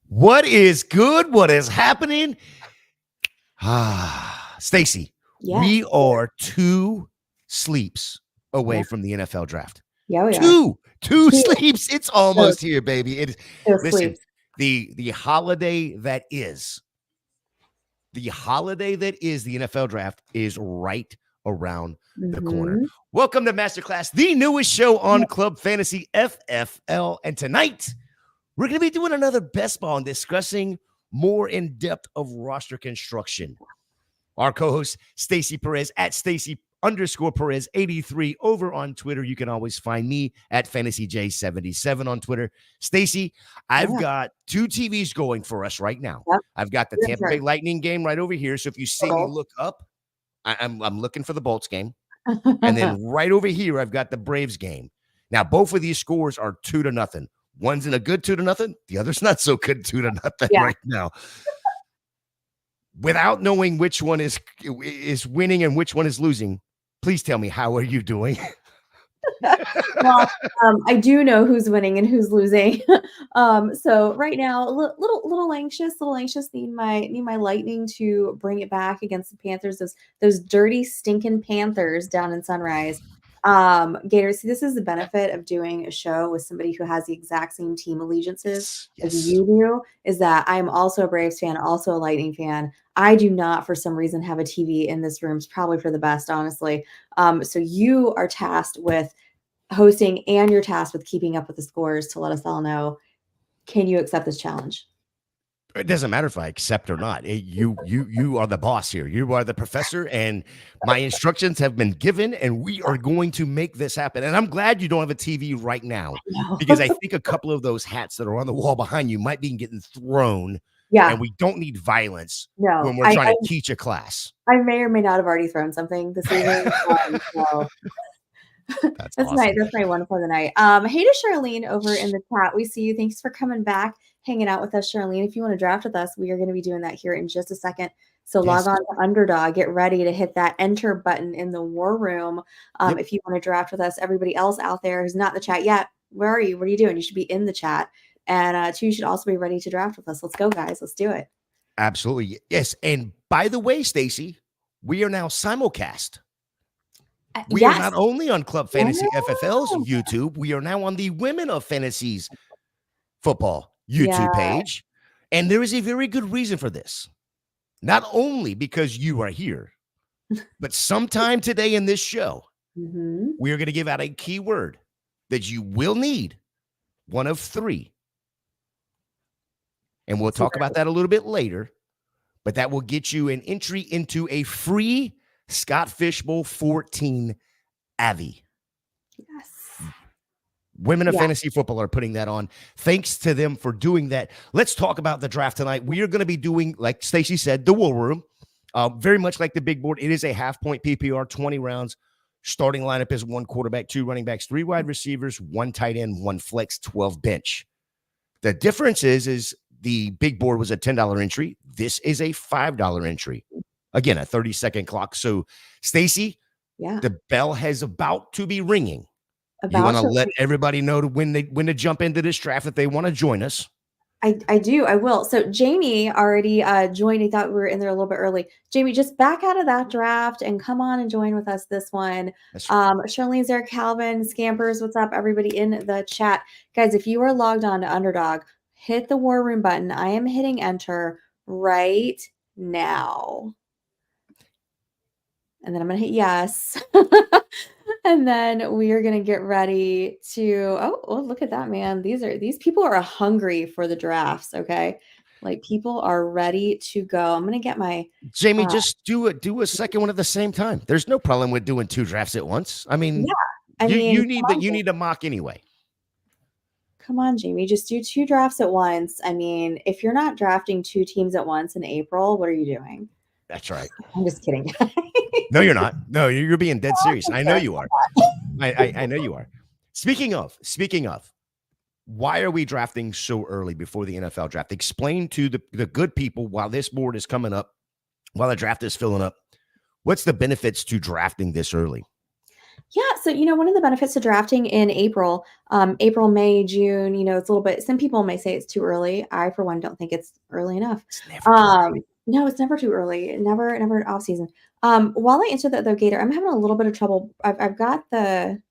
What is good? What is happening? Stacy, Yes. we are 2 sleeps away Yeah. from the NFL draft. Yeah, we are. Two Two. sleeps. It's almost here, baby. Listen, Sleeps. the holiday that is the NFL draft is right around the corner. Welcome to Masterclass, the newest show on Club Fantasy FFL. And tonight, we're going to be doing another best ball and discussing more in depth of roster construction. Our co-host, Stacy Perez, at Stacy_Perez 83 over on Twitter. You can always find me at FantasyJ77 on Twitter. Stacy, I've got 2 TVs going for us right now. Yep. I've got the Tampa Bay Lightning game right over here. So if you see me look up, I'm looking for the Bolts game. And then right over here, I've got the Braves game. Now, both of these scores are 2-0. One's in a good 2-0. The other's not so good 2-0 right now. Without knowing which one is winning and which one is losing, please tell me, how are you doing? Well, I do know who's winning and who's losing. So right now, a little anxious. Need my Lightning to bring it back against the Panthers. Those dirty, stinking Panthers down in Sunrise. Gator, see, this is the benefit of doing a show with somebody who has the exact same team allegiances as you do, is that I'm also a Braves fan, also a Lightning fan. I do not, for some reason, have a TV in this room. It's probably for the best, honestly. So you are tasked with hosting and you're tasked with keeping up with the scores to let us all know, can you accept this challenge? It doesn't matter if I accept or not. You are the boss here. You are the professor, and my instructions have been given, and we are going to make this happen. And I'm glad you don't have a TV right now, because I think a couple of those hats that are on the wall behind you might be getting thrown. Yeah. And we don't need violence when we're trying to teach a class. I may or may not have already thrown something this evening. That's awesome. Nice. That's my one for the night. Hey to Charlene over in the chat. We see you. Thanks for coming back, hanging out with us, Charlene. If you want to draft with us, we are going to be doing that here in just a second. So log on to Underdog. Get ready to hit that enter button in the war room. If you want to draft with us, everybody else out there who's not in the chat yet, where are you? What are you doing? You should be in the chat. And 2, you should also be ready to draft with us. Let's go, guys. Let's do it. Absolutely. Yes. And by the way, Stacy, we are now simulcast. We are not only on Club Fantasy FFL's YouTube, we are now on the Women of Fantasy's Football YouTube page. And there is a very good reason for this. Not only because you are here, but sometime today in this show, we are going to give out a keyword that you will need, one of 3. And we'll talk about that a little bit later, but that will get you an entry into a free Scott Fishbowl 14 Avi. Yes. Women of Fantasy Football are putting that on. Thanks to them for doing that. Let's talk about the draft tonight. We are going to be doing, like Stacy said, the War Room. Very much like the big board. It is a half-point PPR, 20 rounds. Starting lineup is 1 quarterback, 2 running backs, 3 wide receivers, 1 tight end, 1 flex, 12 bench. The difference is the big board was a $10 entry. This is a $5 entry. Again, a 30-second clock. So, Stacy, the bell has about to be ringing. You want to let everybody know when to jump into this draft if they want to join us. I do. I will. So Jamie already joined. He thought we were in there a little bit early. Jamie, just back out of that draft and come on and join with us this one. Charlene's there, Calvin, Scampers, what's up? Everybody in the chat. Guys, if you are logged on to Underdog, hit the War Room button. I am hitting enter right now. And then I'm going to hit yes. And then we are going to get ready to, oh, look at that, man. These people are hungry for the drafts. Okay. Like, people are ready to go. I'm going to get my Jamie, just do a second one at the same time. There's no problem with doing 2 drafts at once. I mean, you need a mock anyway. Come on, Jamie, just do 2 drafts at once. I mean, if you're not drafting 2 teams at once in April, what are you doing? That's right. I'm just kidding. No, you're not. No, you're being dead serious. I know you are. I know you are. Speaking of, why are we drafting so early before the NFL draft? Explain to the good people while this board is coming up, while the draft is filling up, what's the benefits to drafting this early? Yeah, so one of the benefits of drafting in April, April, May, June, it's a little bit. Some people may say it's too early. I, for one, don't think it's early enough. It's never too early. No, it's never too early. Never an off season. While I answer that though, Gator, I'm having a little bit of trouble. I've got the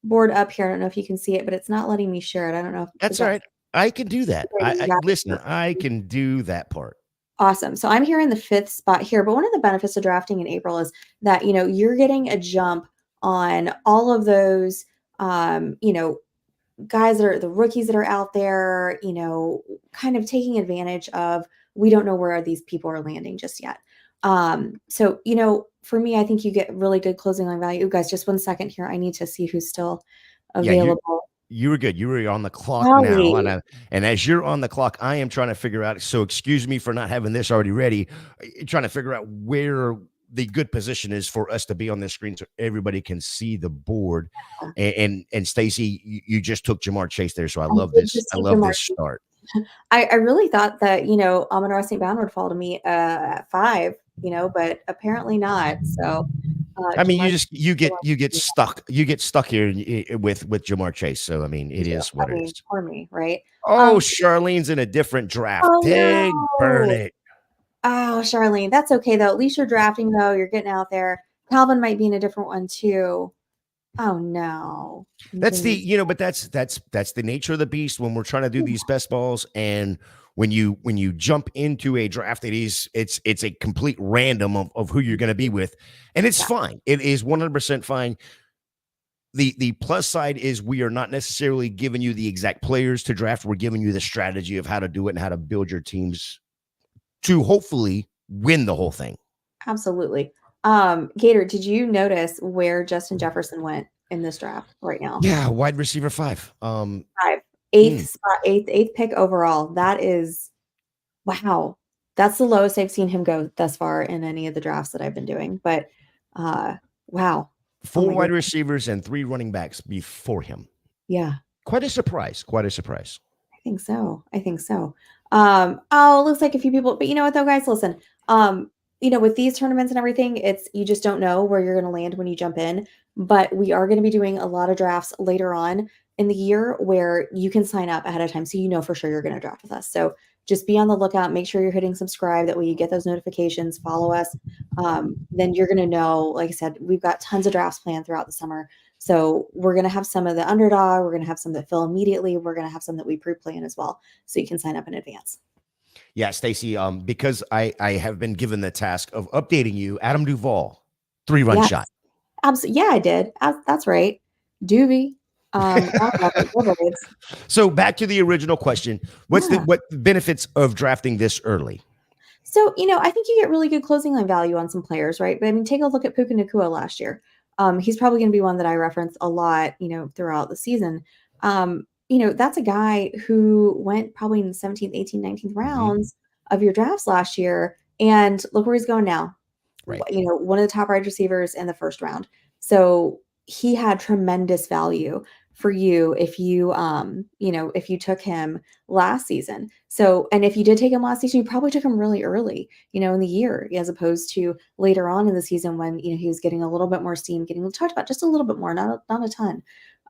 board up here. I don't know if you can see it, but it's not letting me share it. I don't know if is That's all that right. I can do that. I yeah. listen. I can do that part. Awesome. So I'm here in the 5th spot here, but one of the benefits of drafting in April is that, you're getting a jump on all of those, guys that are the rookies that are out there, kind of taking advantage of, we don't know where these people are landing just yet. So, for me, I think you get really good closing line value. Guys, just 1 second here. I need to see who's still Yeah, available. you were good. You were on the clock now, Golly. and as you're on the clock, I am trying to figure out. So excuse me for not having this already ready. Trying to figure out where the good position is for us to be on this screen, so everybody can see the board. And Stacy, you just took Jamar Chase there, so I I love did this. just I take love Jamar. this start. I really thought that, Amon-Ra St. Bound would fall to me at 5, but apparently not. So, I mean, Jamar, you get stuck. You get stuck here with Jamar Chase. So I mean, you it do. is what I it mean, is. poor me, right? Oh, Charlene's in a different draft. Oh Dang, burn no. it. Oh, Charlene, that's okay though. At least you're drafting though. You're getting out there. Calvin might be in a different one too. Oh no. That's Continue. but that's the nature of the beast when we're trying to do these best balls. And when you jump into a draft, it's a complete random of who you're going to be with, and it's Yeah, fine. It is 100% fine. The plus side is we are not necessarily giving you the exact players to draft. We're giving you the strategy of how to do it and how to build your teams to hopefully win the whole thing. absolutely. Gator, did you notice where Justin Jefferson went in this draft right now? Yeah, wide receiver 5. 5. Eighth Mm. spot, eighth pick overall. That is wow. That's the lowest I've seen him go thus far in any of the drafts that I've been doing. But wow. Oh 4 my wide goodness. receivers and 3 running backs before him. Yeah, Quite a surprise. Quite a surprise. I think so. I think so. It looks like a few people, but you know what though, guys, listen. With these tournaments and everything, it's you just don't know where you're gonna land when you jump in. But we are going to be doing a lot of drafts later on in the year where you can sign up ahead of time so you know for sure you're going to draft with us. So just be on the lookout. Make sure you're hitting subscribe. That way you get those notifications. Follow us. Then you're going to know, like I said, we've got tons of drafts planned throughout the summer. So we're going to have some of the underdog. We're going to have some that fill immediately. We're going to have some that we pre-plan as well. So you can sign up in advance. Yeah, Stacy, because I have been given the task of updating you, Adam Duvall, 3-run Yes, shot. absolutely. Yeah, I did. That's right. Doobie. I love it. Love it. So back to the original question. What benefits of drafting this early? So, I think you get really good closing line value on some players, right? But I mean, take a look at Puka Nacua last year. He's probably going to be one that I reference a lot, throughout the season. That's a guy who went probably in the 17th, 18th, 19th Mm-hmm. rounds of your drafts last year. And look where he's going now. Right. One of the top wide receivers in the first round. So he had tremendous value for you if you if you took him last season. So, and if you did take him last season, you probably took him really early, in the year, as opposed to later on in the season when, he was getting a little bit more steam, getting talked about just a little bit more, not a ton.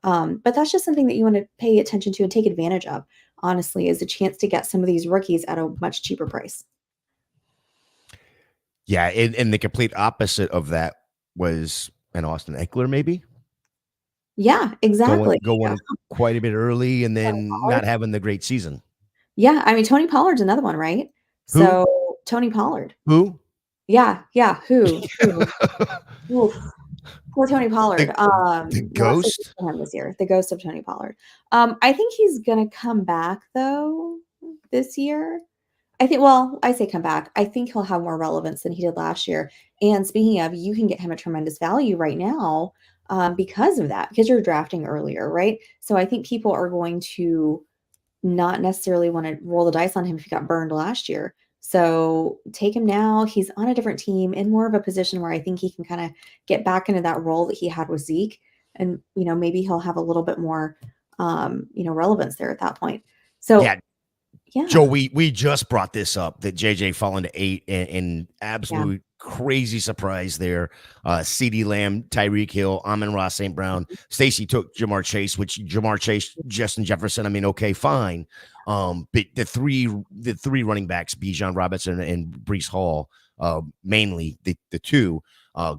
But that's just something that you want to pay attention to and take advantage of, honestly, is a chance to get some of these rookies at a much cheaper price. Yeah, and the complete opposite of that was an Austin Eckler, maybe Yeah, exactly. going quite a bit early and then not having the great season. Yeah, I mean, Tony Pollard's another one, right? Who? So, Tony Pollard. Who? Yeah, who? Oof, poor Tony Pollard. The Not so good ghost? for him this year, the ghost of Tony Pollard. I think he's gonna come back, though, this year. I say come back. I think he'll have more relevance than he did last year, and speaking of, you can get him a tremendous value right now, because of that, because you're drafting earlier, right? So, I think people are going to not necessarily want to roll the dice on him if he got burned last year. So take him now. He's on a different team in more of a position where I think he can kind of get back into that role that he had with Zeke. And, maybe he'll have a little bit more, relevance there at that point. So Yeah. Yeah. Joe, we just brought this up that JJ falling to 8 and absolute crazy surprise there. CD Lamb, Tyreek Hill, Amon-Ra St. Brown. Stacy took Jamar Chase, which Jamar Chase, Justin Jefferson. I mean, okay, fine. But the three running backs, Bijan Robinson and Brees Hall, mainly the two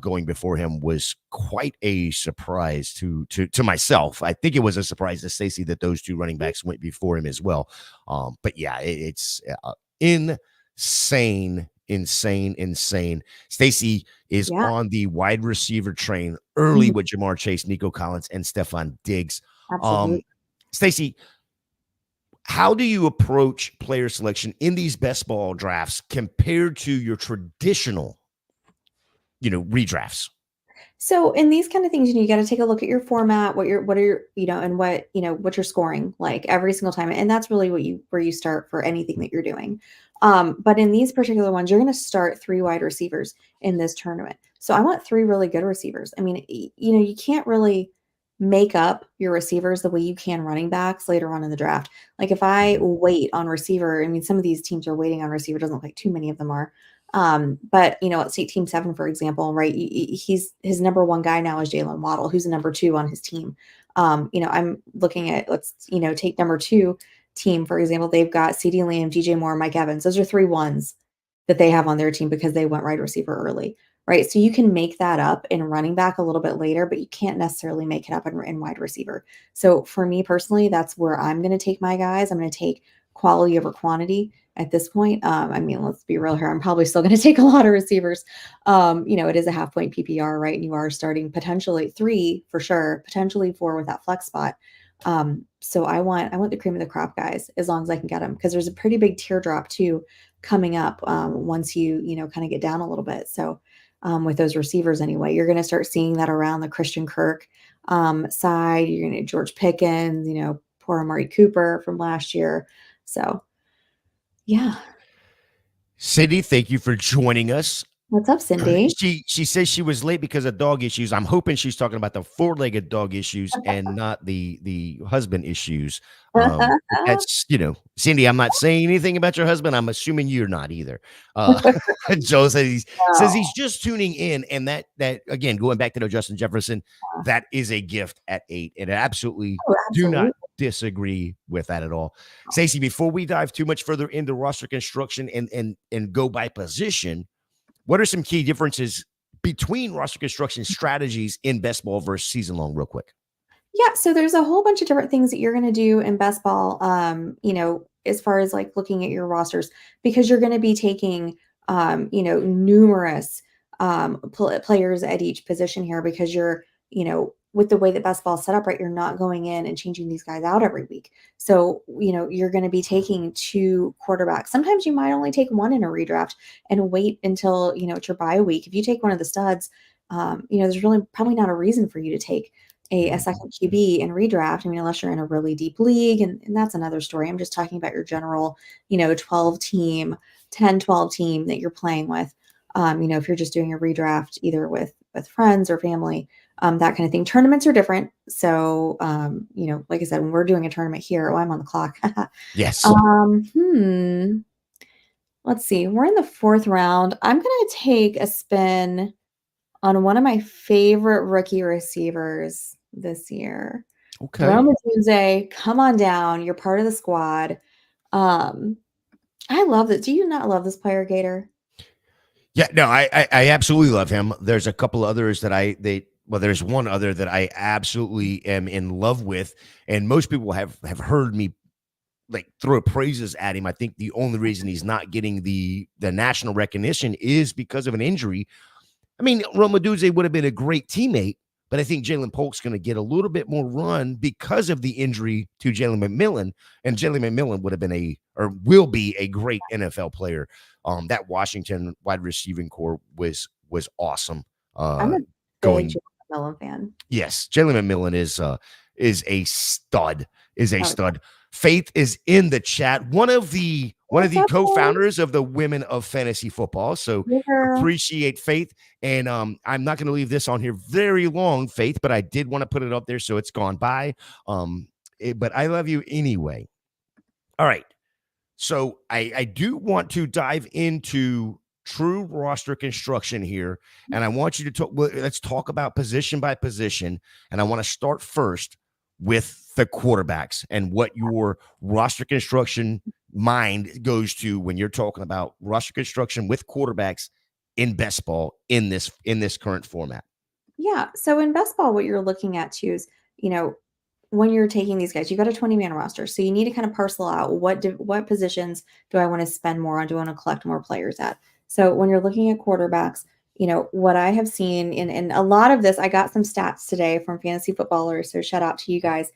going before him, was quite a surprise to myself. I think it was a surprise to Stacy that those two running backs went before him as well. But yeah, it's insane. Stacy is on the wide receiver train early with Jamar Chase, Nico Collins, and Stephon Diggs. Absolutely. Stacy, how do you approach player selection in these best ball drafts compared to your traditional, redrafts? So in these kind of things, you got to take a look at your format, what are your, and what you're scoring like every single time. And that's really where you start for anything that you're doing. But in these particular ones, you're going to start 3 wide receivers in this tournament. So I want 3 really good receivers. I mean, you can't really make up your receivers the way you can running backs later on in the draft. Like if I wait on receiver, I mean, some of these teams are waiting on receiver. Doesn't look like too many of them are. But let's take Team 7, for example, right? His number 1 guy now is Jalen Waddle, who's the number 2 on his team. I'm looking at, let's, take number 2 team, for example. They've got CeeDee Lamb, DJ Moore, Mike Evans. Those are 3 ones that they have on their team because they went wide receiver early, right? So you can make that up in running back a little bit later, but you can't necessarily make it up in wide receiver. So for me personally, that's where I'm going to take my guys. I'm going to take quality over quantity at this point. I mean, let's be real here. I'm probably still going to take a lot of receivers. It is a half point PPR, right? And you are starting potentially 3 for sure, potentially 4 with that flex spot. So I want the cream of the crop guys as long as I can get them, because there's a pretty big teardrop too coming up once you kind of get down a little bit. So with those receivers anyway, you're going to start seeing that around the Christian Kirk side. You're going to George Pickens, poor Amari Cooper from last year. So yeah. Cindy, thank you for joining us. What's up, Cindy? She says she was late because of dog issues. I'm hoping she's talking about the 4-legged dog issues and not the husband issues. That's, Cindy, I'm not saying anything about your husband. I'm assuming you're not either. Joe says he's just tuning in, and that again, going back to Justin Jefferson, that is a gift at 8, and I absolutely do not disagree with that at all. Stacy, before we dive too much further into roster construction and go by position, what are some key differences between roster construction strategies in best ball versus season long, real quick? Yeah, so there's a whole bunch of different things that you're going to do in best ball, as far as like looking at your rosters, because you're going to be taking, numerous players at each position here, because you're, with the way that best ball is set up, right, you're not going in and changing these guys out every week. So, you're going to be taking 2 quarterbacks. Sometimes you might only take 1 in a redraft and wait until, it's your bye week. If you take one of the studs, there's really probably not a reason for you to take a second QB in redraft. I mean, unless you're in a really deep league, and that's another story. I'm just talking about your general, 12 team, 10, 12 team that you're playing with. If you're just doing a redraft, either with friends or family, that kind of thing. Tournaments are different. So, like I said, when we're doing a tournament here, I'm on the clock. Yes. Let's see. We're in the 4th round. I'm going to take a spin on one of my favorite rookie receivers this year. Okay. Rome Odunze, come on down. You're part of the squad. I love it. Do you not love this player, Gator? Yeah, no, I absolutely love him. There's a couple others that there's one other that I absolutely am in love with, and most people have heard me like throw praises at him. I think the only reason he's not getting the national recognition is because of an injury. I mean, Rome Odunze would have been a great teammate, but I think Jalen Polk's going to get a little bit more run because of the injury to Jalen McMillan, and Jalen McMillan would have been will be a great NFL player. That Washington wide receiving core was awesome. I'm a big Jalen McMillan fan. Yes, Jalen McMillan is a stud. Stud. Faith is in the chat. One of the co-founders of the Women of Fantasy Football. So appreciate Faith. And I'm not going to leave this on here very long, Faith, but I did want to put it up there so it's gone by. But I love you anyway. All right. So I do want to dive into true roster construction here, and I want you to talk. Well, let's talk about position by position, and I want to start first with the quarterbacks and what your roster construction mind goes to when you're talking about roster construction with quarterbacks in best ball in this current format. Yeah. So in best ball, what you're looking at too is, you know, when you're taking these guys, you got a 20-man roster. So you need to kind of parcel out what positions do I want to spend more on? Do I want to collect more players at? So when you're looking at quarterbacks, what I have seen in a lot of this, I got some stats today from fantasy footballers. So shout out to you guys.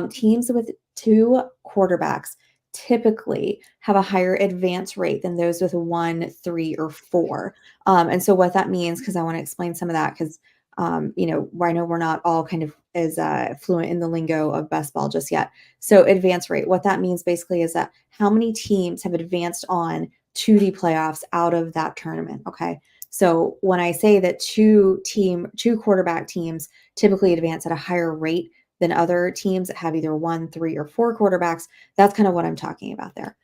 Teams with two quarterbacks typically have a higher advance rate than those with one, three, or four. And so what that means, because I want to explain some of that, because I know we're not all kind of as fluent in the lingo of best ball just yet. So advance rate, what that means basically is that how many teams have advanced on to the playoffs out of that tournament. Okay. So when I say that two quarterback teams typically advance at a higher rate than other teams that have either one, three, or four quarterbacks, that's kind of what I'm talking about there.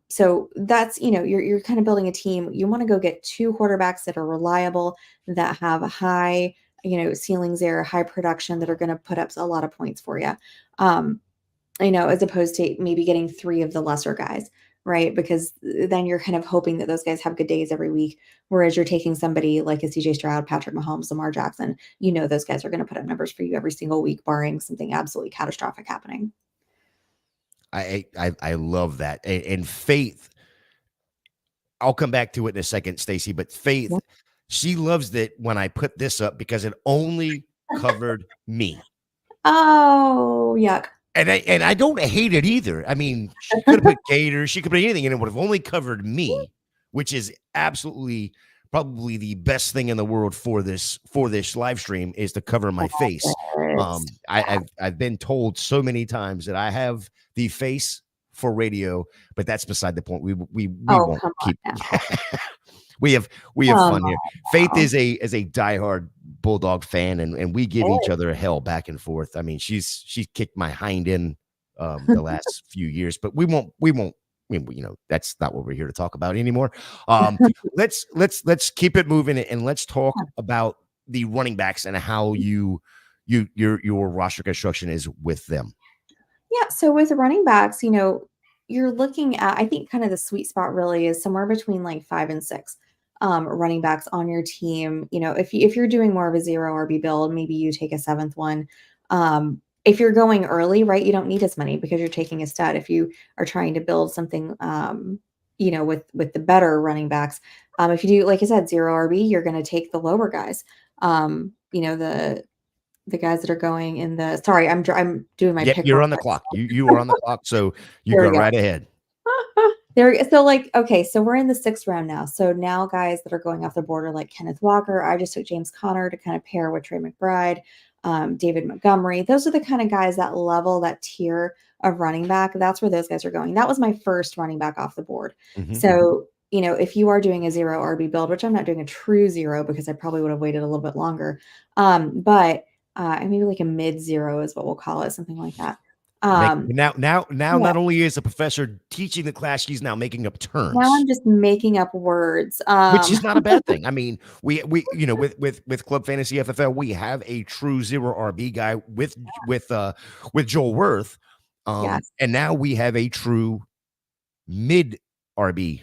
So that's, you're kind of building a team. You want to go get two quarterbacks that are reliable, that have a high, ceilings there, high production, that are going to put up a lot of points for you. As opposed to maybe getting three of the lesser guys, right? Because then you're kind of hoping that those guys have good days every week. Whereas you're taking somebody like a CJ Stroud, Patrick Mahomes, Lamar Jackson, those guys are going to put up numbers for you every single week, barring something absolutely catastrophic happening. I love that. And Faith, I'll come back to it in a second, Stacy, but Faith, Yep. she loves that when I put this up because it only covered me. Oh, yuck. And I don't hate it either. I mean, she could have put Gator, she could put anything, and it would have only covered me, which is absolutely probably the best thing in the world for this live stream is to cover my face. I've been told so many times that I have the face for radio, but that's beside the point. We won't keep. we have fun here. Faith is a diehard Bulldog fan, and we give each other hell back and forth. I mean, she's kicked my hind end the last few years, but we won't. I mean, that's not what we're here to talk about anymore. Let's keep it moving, and let's talk about the running backs and how your roster construction is with them. Yeah. So with running backs, you're looking at, I think kind of the sweet spot really is somewhere between like 5 and 6 running backs on your team. If you're doing more of a 0 RB build, maybe you take a seventh one. If you're going early, right, you don't need as many because you're taking a stud. If you are trying to build something, with the better running backs, if you do, like I said, 0 RB, you're going to take the lower guys. The guys that are going in the, sorry, I'm doing my pick. You're on the clock. You are on the clock, so you go right ahead. So we're in the 6th round now. So now guys that are going off the border, like Kenneth Walker, I just took James Conner to kind of pair with Trey McBride, David Montgomery. Those are the kind of guys that level, that tier of running back. That's where those guys are going. That was my first running back off the board. Mm-hmm. So, if you are doing a 0 RB build, which I'm not doing a true 0 because I probably would have waited a little bit longer. But maybe like a mid 0 is what we'll call it, something like that. Now, not only is a professor teaching the class, she's now making up terms. Now I'm just making up words, which is not a bad thing. I mean, we with Club Fantasy FFL, we have a true 0 RB guy with Joel Worth, yes. And now we have a true mid RB.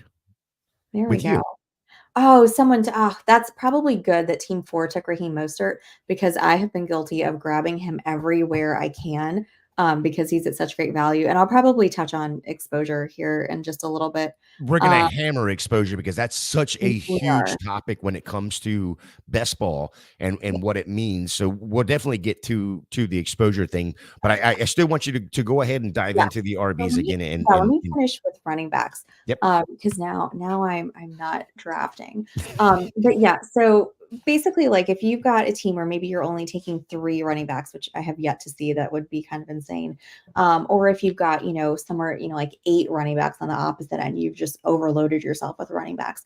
There we go. Oh, that's probably good that Team 4 took Raheem Mostert, because I have been guilty of grabbing him everywhere I can, because he's at such great value. And I'll probably touch on exposure here in just a little bit. We're going to hammer exposure because that's such a huge topic when it comes to best ball and what it means. So we'll definitely get to the exposure thing, but I still want you to go ahead and dive into the RBs again. Let me finish with running backs. Yep. Because now I'm not drafting. But yeah, so basically, like if you've got a team where maybe you're only taking 3 running backs, which I have yet to see, that would be kind of insane. Or if you've got, somewhere, like 8 running backs on the opposite end, you've just overloaded yourself with running backs.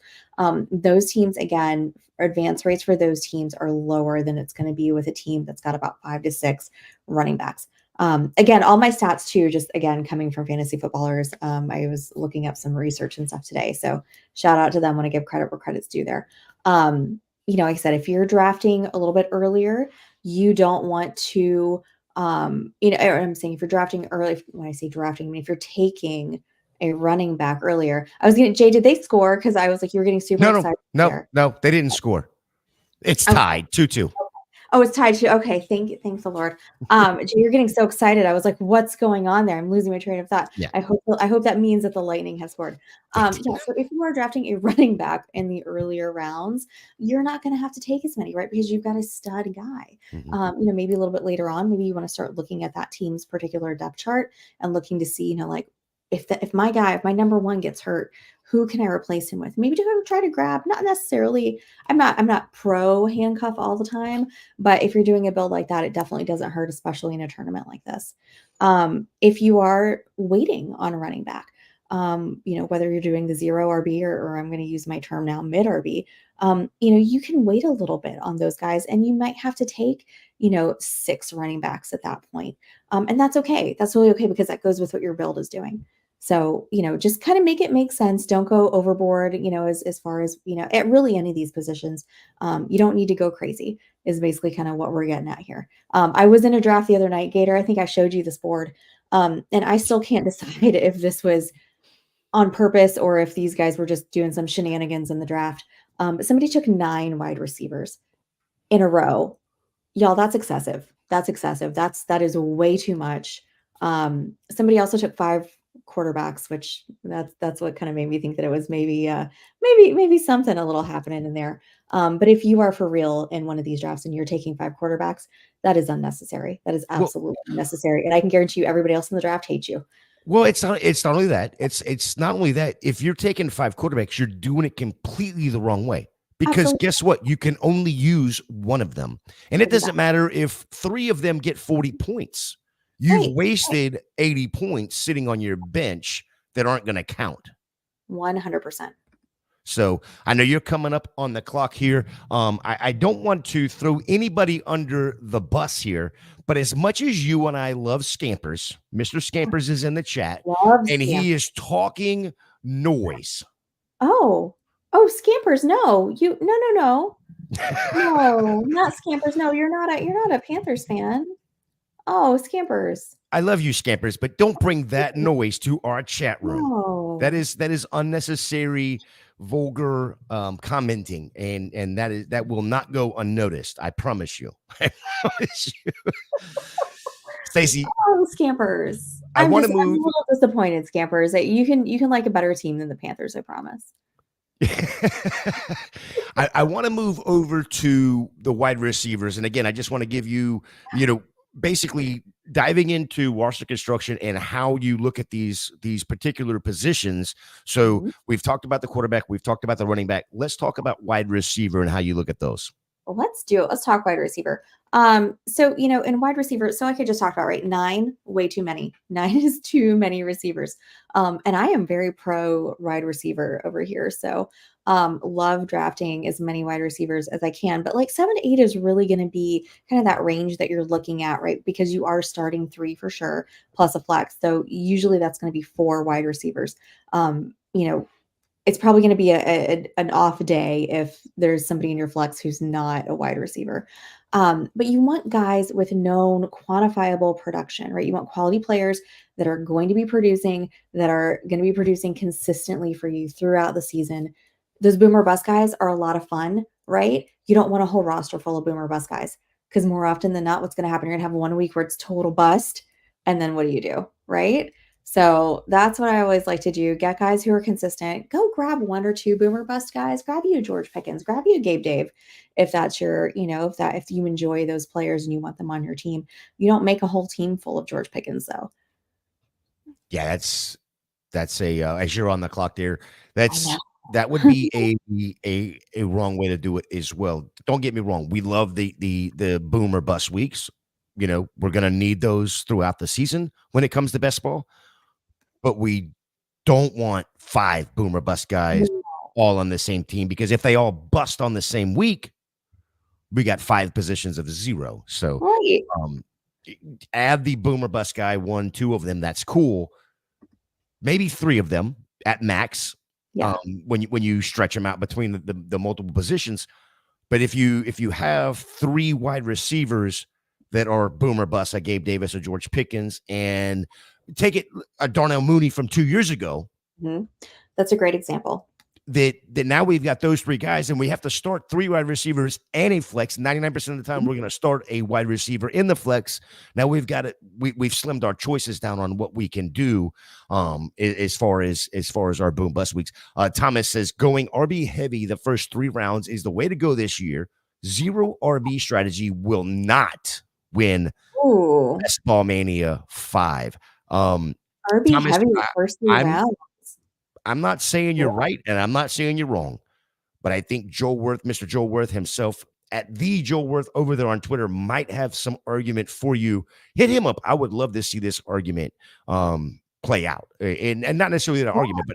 Those teams, again, advance rates for those teams are lower than it's going to be with a team that's got about 5 to 6 running backs. Again, all my stats too, just again, coming from fantasy footballers. I was looking up some research and stuff today. So shout out to them when I give credit where credit's due there. Like I said, if you're drafting a little bit earlier, you don't want to, I'm saying if you're drafting early, when I say drafting, I mean, if you're taking a running back earlier, Jay, did they score? Because I was like, you were getting super excited. No, they didn't score. It's tied 2-2. Oh, it's tied to, okay. Thank the Lord. Jay, you're getting so excited. I was like, what's going on there? I'm losing my train of thought. Yeah. I hope that means that the Lightning has scored. So if you are drafting a running back in the earlier rounds, you're not going to have to take as many, right? Because you've got a stud guy. Mm-hmm. Maybe a little bit later on, maybe you want to start looking at that team's particular depth chart and looking to see, like if my number one gets hurt, who can I replace him with? Maybe to try to grab, not necessarily, I'm not pro handcuff all the time, but if you're doing a build like that, it definitely doesn't hurt, especially in a tournament like this. If you are waiting on a running back, whether you're doing the 0 RB or I'm going to use my term now, mid RB, you can wait a little bit on those guys and you might have to take, 6 running backs at that point. And that's okay. That's really okay because that goes with what your build is doing. So, just kind of make it make sense. Don't go overboard, as far as, at really any of these positions. You don't need to go crazy is basically kind of what we're getting at here. I was in a draft the other night, Gator. I think I showed you this board. And I still can't decide if this was on purpose or if these guys were just doing some shenanigans in the draft. But somebody took 9 wide receivers in a row. Y'all, that's excessive. That is way too much. Somebody also took 5 quarterbacks, which that's what kind of made me think that it was maybe something a little happening in there. But if you are for real in one of these drafts and you're taking 5 quarterbacks, that is unnecessary. That is absolutely unnecessary. And I can guarantee you everybody else in the draft hates you. Well, it's not only that. It's not only that. If you're taking 5 quarterbacks, you're doing it completely the wrong way. Because guess what? You can only use one of them. And it doesn't matter if 3 of them get 40 points. You've wasted 80 points sitting on your bench that aren't going to count. 100%. So I know you're coming up on the clock here. I don't want to throw anybody under the bus here, but as much as you and I love Scampers, Mr. Scampers is in the chat, and he is talking noise. Oh, Scampers! No, no, not Scampers. No, you're not a Panthers fan. Oh, Scampers! I love you, Scampers, but don't bring that noise to our chat room. No. That is unnecessary, vulgar commenting, and that will not go unnoticed. I promise you. I promise you. Stacy. Oh, Scampers! I'm a little disappointed, Scampers. That you can like a better team than the Panthers. I promise. I want to move over to the wide receivers, and again, I just want to give you, basically diving into roster construction and how you look at these particular positions. So we've talked about the quarterback, we've talked about the running back. Let's talk about wide receiver and how you look at those. Well, let's do it. Let's talk wide receiver. So in wide receiver, so like I just talked about, right? 9, way too many. 9 is too many receivers. And I am very pro wide receiver over here. So love drafting as many wide receivers as I can, but like 7 to 8 is really going to be kind of that range that you're looking at, right? Because you are starting 3 for sure, plus a flex. So usually that's going to be 4 wide receivers. It's probably going to be an off day if there's somebody in your flex who's not a wide receiver. But you want guys with known quantifiable production, right? You want quality players that are going to be producing consistently for you throughout the season. Those boomer bust guys are a lot of fun, right? You don't want a whole roster full of boomer bust guys because more often than not, what's going to happen? You're going to have 1 week where it's total bust. And then what do? Right? So that's what I always like to do. Get guys who are consistent. Go grab 1 or 2 boomer bust guys. Grab you a George Pickens. Grab you a Gabe Dave. If that's your, if you enjoy those players and you want them on your team. You don't make a whole team full of George Pickens, though. Yeah, that's a as you're on the clock there. That would be a wrong way to do it as well. Don't get me wrong. We love the boomer bust weeks. We're going to need those throughout the season when it comes to best ball. But we don't want 5 boomer bust guys all on the same team, because if they all bust on the same week, we got 5 positions of 0. So add the boomer bust guy, 1, 2 of them. That's cool. Maybe 3 of them at max. Yeah. When you stretch them out between the multiple positions. But if you have 3 wide receivers that are boomer bust, like Gabe Davis or George Pickens, and take it a Darnell Mooney from 2 years ago. Mm-hmm. That's a great example. That now we've got those 3 guys, and we have to start 3 wide receivers and a flex. 99% of the time, we're going to start a wide receiver in the flex. Now we've got it. We've slimmed our choices down on what we can do as far as our boom bust weeks. Thomas says going RB heavy the first 3 rounds is the way to go this year. 0 RB strategy will not win Best Ball Mania 5. RB Thomas, heavy the first 3 rounds. I'm not saying you're right, and I'm not saying you're wrong, but I think Mr. Joel Worth himself, at the Joel Worth over there on Twitter, might have some argument for you. Hit him up. I would love to see this argument play out, and not necessarily an argument,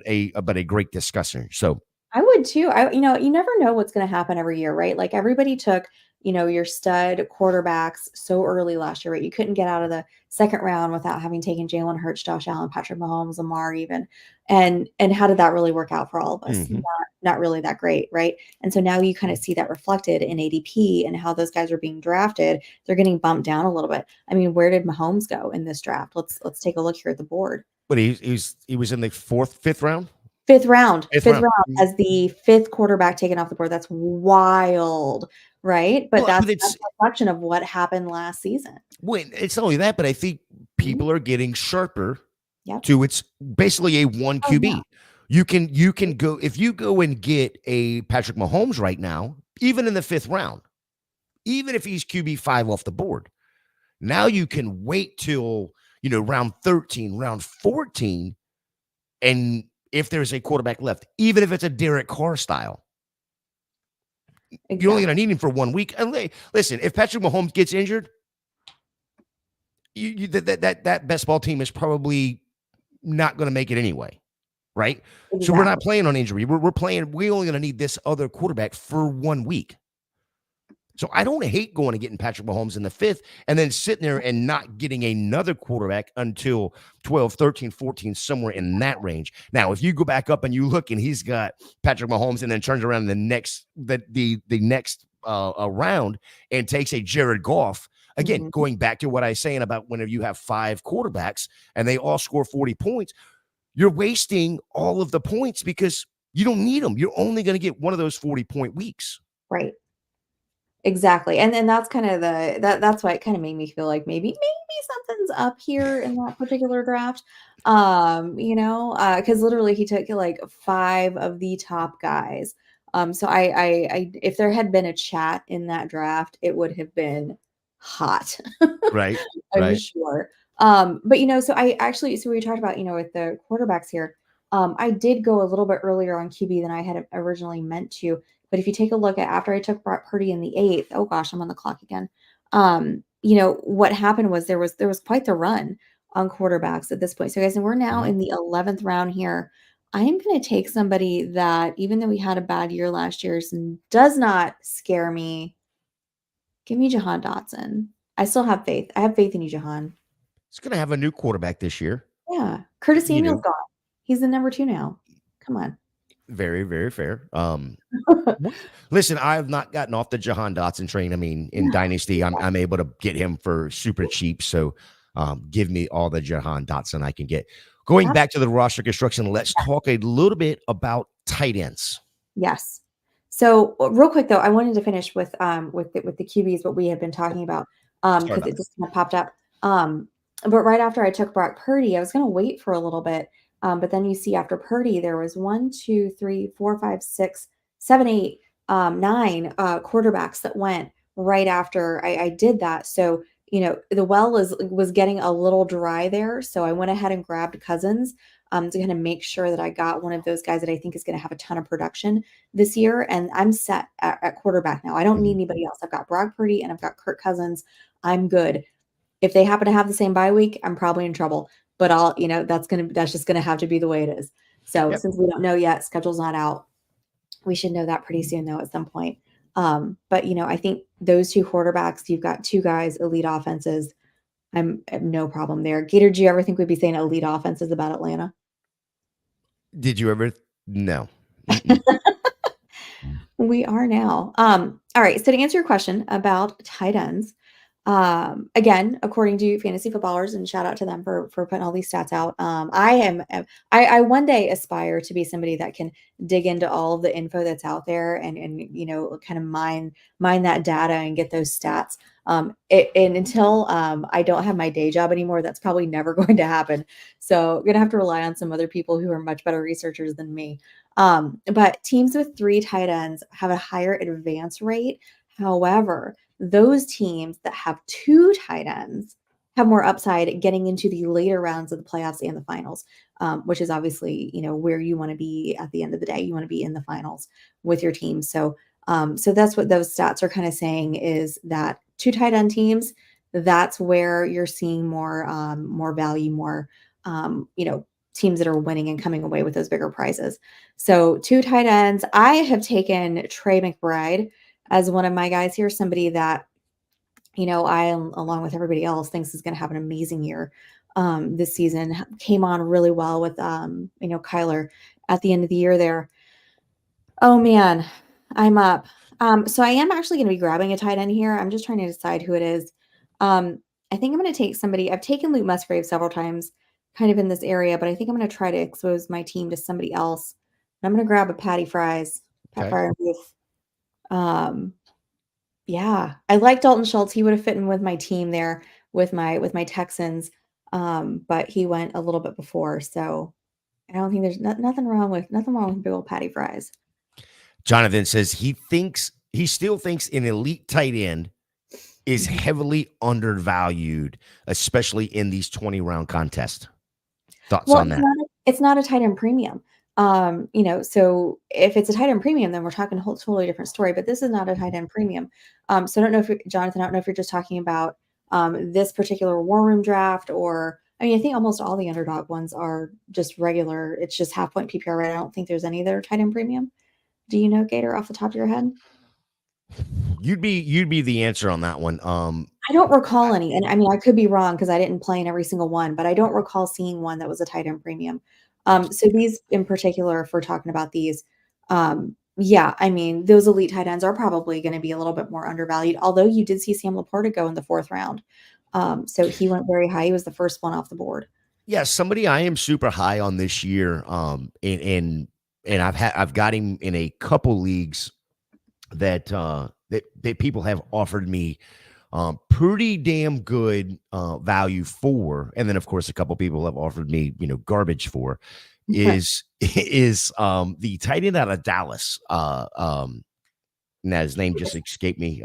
but a great discussion. So I would too. You never know what's going to happen every year, right? Like everybody took, your stud quarterbacks so early last year, right? You couldn't get out of the second round without having taken Jalen Hurts, Josh Allen, Patrick Mahomes, Lamar even. And how did that really work out for all of us? Mm-hmm. Not really that great, right? And so now you kind of see that reflected in ADP and how those guys are being drafted. They're getting bumped down a little bit. I mean, where did Mahomes go in this draft? Let's take a look here at the board. But he was in the 5th round? Fifth round as the 5th quarterback taken off the board. That's wild, right? But that's a reflection of what happened last season. Well, it's not only that, but I think people are getting sharper to it's basically a 1 QB. Yeah. You can go, if you go and get a Patrick Mahomes right now, even in the 5th round, even if he's QB 5 off the board, now you can wait till round 13, round 14, and if there's a quarterback left, even if it's a Derek Carr style, you're only going to need him for 1 week. And listen, if Patrick Mahomes gets injured, that best ball team is probably not going to make it anyway, right? Exactly. So we're not playing on injury. We're playing. We're only going to need this other quarterback for 1 week. So I don't hate going and getting Patrick Mahomes in the 5th and then sitting there and not getting another quarterback until 12, 13, 14, somewhere in that range. Now, if you go back up and you look and he's got Patrick Mahomes and then turns around the next round and takes a Jared Goff, again, going back to what I was saying about whenever you have 5 quarterbacks and they all score 40 points, you're wasting all of the points because you don't need them. You're only going to get one of those 40-point weeks. Right. Exactly. And then that's kind of that's why it kind of made me feel like maybe something's up here in that particular draft. Because literally he took like 5 of the top guys. So I if there had been a chat in that draft, it would have been hot. Right. I'm sure. But so we talked about, with the quarterbacks here. I did go a little bit earlier on QB than I had originally meant to. But if you take a look at after I took Brock Purdy in the 8th, oh gosh, I'm on the clock again. What happened was there was quite the run on quarterbacks at this point. So guys, and we're now in the 11th round here. I am going to take somebody that, even though we had a bad year last year, does not scare me. Give me Jahan Dotson. I still have faith. I have faith in you, Jahan. He's going to have a new quarterback this year. Yeah. Curtis Samuel's gone. He's the number 2 now. Come on. Very, very fair. Listen, I have not gotten off the Jahan Dotson train. I mean, in Dynasty, I'm able to get him for super cheap. So give me all the Jahan Dotson I can get. Going back to the roster construction, let's talk a little bit about tight ends. Yes. So real quick though, I wanted to finish with the QBs, what we have been talking about, because it just kind of popped up. But right after I took Brock Purdy, I was going to wait for a little bit. But then you see after Purdy, there was 1, 2, 3, 4, 5, 6, 7, 8, 9 quarterbacks that went right after I did that. So, the well was getting a little dry there. So I went ahead and grabbed Cousins to kind of make sure that I got one of those guys that I think is going to have a ton of production this year. And I'm set at quarterback now. I don't need anybody else. I've got Brock Purdy and I've got Kirk Cousins. I'm good. If they happen to have the same bye week, I'm probably in trouble. But that's just gonna have to be the way it is. So since we don't know yet, schedule's not out. We should know that pretty soon though at some point. But I think those 2 quarterbacks, you've got 2 guys, elite offenses. I have no problem there. Gator J, ever think we'd be saying elite offenses about Atlanta? Did you ever? No. We are now. All right. So to answer your question about tight ends, again, according to fantasy footballers, and shout out to them for putting all these stats out. I one day aspire to be somebody that can dig into all of the info that's out there and kind of mine that data and get those stats. And until I don't have my day job anymore, that's probably never going to happen. So I'm gonna have to rely on some other people who are much better researchers than me. But teams with 3 tight ends have a higher advance rate. However, those teams that have 2 tight ends have more upside getting into the later rounds of the playoffs and the finals, which is obviously, where you want to be at the end of the day. You want to be in the finals with your team. So that's what those stats are kind of saying, is that 2 tight end teams, that's where you're seeing more value, more teams that are winning and coming away with those bigger prizes. So 2 tight ends. I have taken Trey McBride as one of my guys here, somebody that, I, along with everybody else, thinks is going to have an amazing year this season. Came on really well with, Kyler at the end of the year there. Oh, man, I'm up. So I am actually going to be grabbing a tight end here. I'm just trying to decide who it is. I think I'm going to take somebody. I've taken Luke Musgrave several times kind of in this area, but I think I'm going to try to expose my team to somebody else. I'm going to grab a Pat Okay. Fryermuth. Yeah, I like Dalton Schultz. He would have fit in with my team there with my Texans, but he went a little bit before, so I don't think there's nothing wrong with big old Patty Fries. Jonathan says he still thinks an elite tight end is heavily undervalued, especially in these 20-round contests. Thoughts Well, on that? it's not a tight end premium. So if it's a tight end premium, then we're talking a whole totally different story. But this is not a tight end premium. So I don't know if Jonathan, I don't know if you're just talking about this particular war room draft, or I mean, I think almost all the underdog ones are just regular. It's just half point PPR, right? I don't think there's any that are tight end premium. Do you know, Gator, off the top of your head? You'd be the answer on that one. I don't recall any, and I mean, I could be wrong because I didn't play in every single one, but I don't recall seeing one that was a tight end premium. So these in particular, if we're talking about these, yeah, I mean, those elite tight ends are probably going to be a little bit more undervalued. Although you did see Sam Laporta go in the 4th round, so he went very high. He was the first one off the board. Yeah, somebody I am super high on this year. And I've got him in a couple leagues that that people have offered me pretty damn good value for, and then of course a couple people have offered me garbage for. Is the tight end out of Dallas? Now his name just escaped me.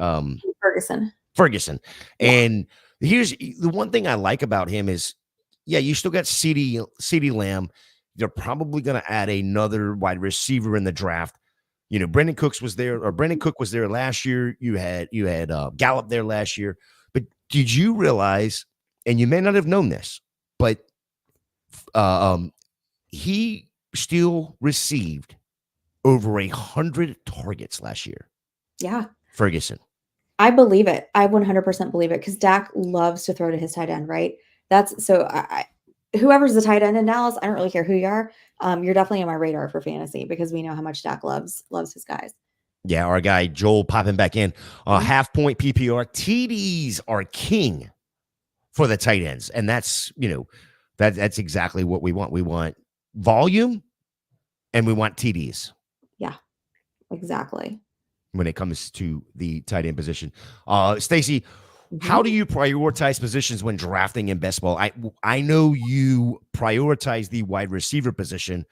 Ferguson. Yeah. And here's the one thing I like about him is, yeah, you still got CeeDee Lamb. They're probably going to add another wide receiver in the draft. Brendan Cook was there last year. You had Gallup there last year. But did you realize, and you may not have known this, but he still received over 100 targets last year. Yeah. Ferguson. I believe it. I 100% believe it because Dak loves to throw to his tight end, right? That's so whoever's the tight end in Dallas, I don't really care who you are. You're definitely on my radar for fantasy because we know how much Dak loves his guys. Yeah, our guy Joel popping back in. Half point PPR. TDs are king for the tight ends. And that's, that's exactly what we want. We want volume and we want TDs. Yeah, exactly. When it comes to the tight end position. Stacy, how do you prioritize positions when drafting in best ball? I know you prioritize the wide receiver position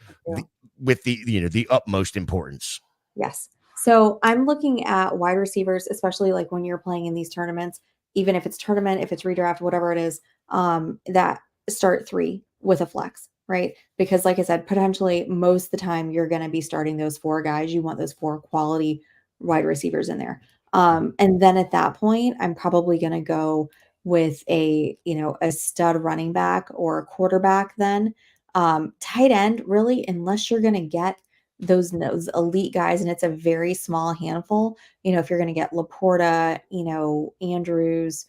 with the utmost importance. Yes. So I'm looking at wide receivers, especially like when you're playing in these tournaments, even if it's tournament, if it's redraft, whatever it is, that start 3 with a flex, right? Because like I said, potentially most of the time you're going to be starting those 4 guys. You want those 4 quality wide receivers in there. And then at that point, I'm probably going to go with a stud running back or a quarterback then. Tight end, really, unless you're going to get those elite guys, and it's a very small handful. If you're going to get Laporta, Andrews,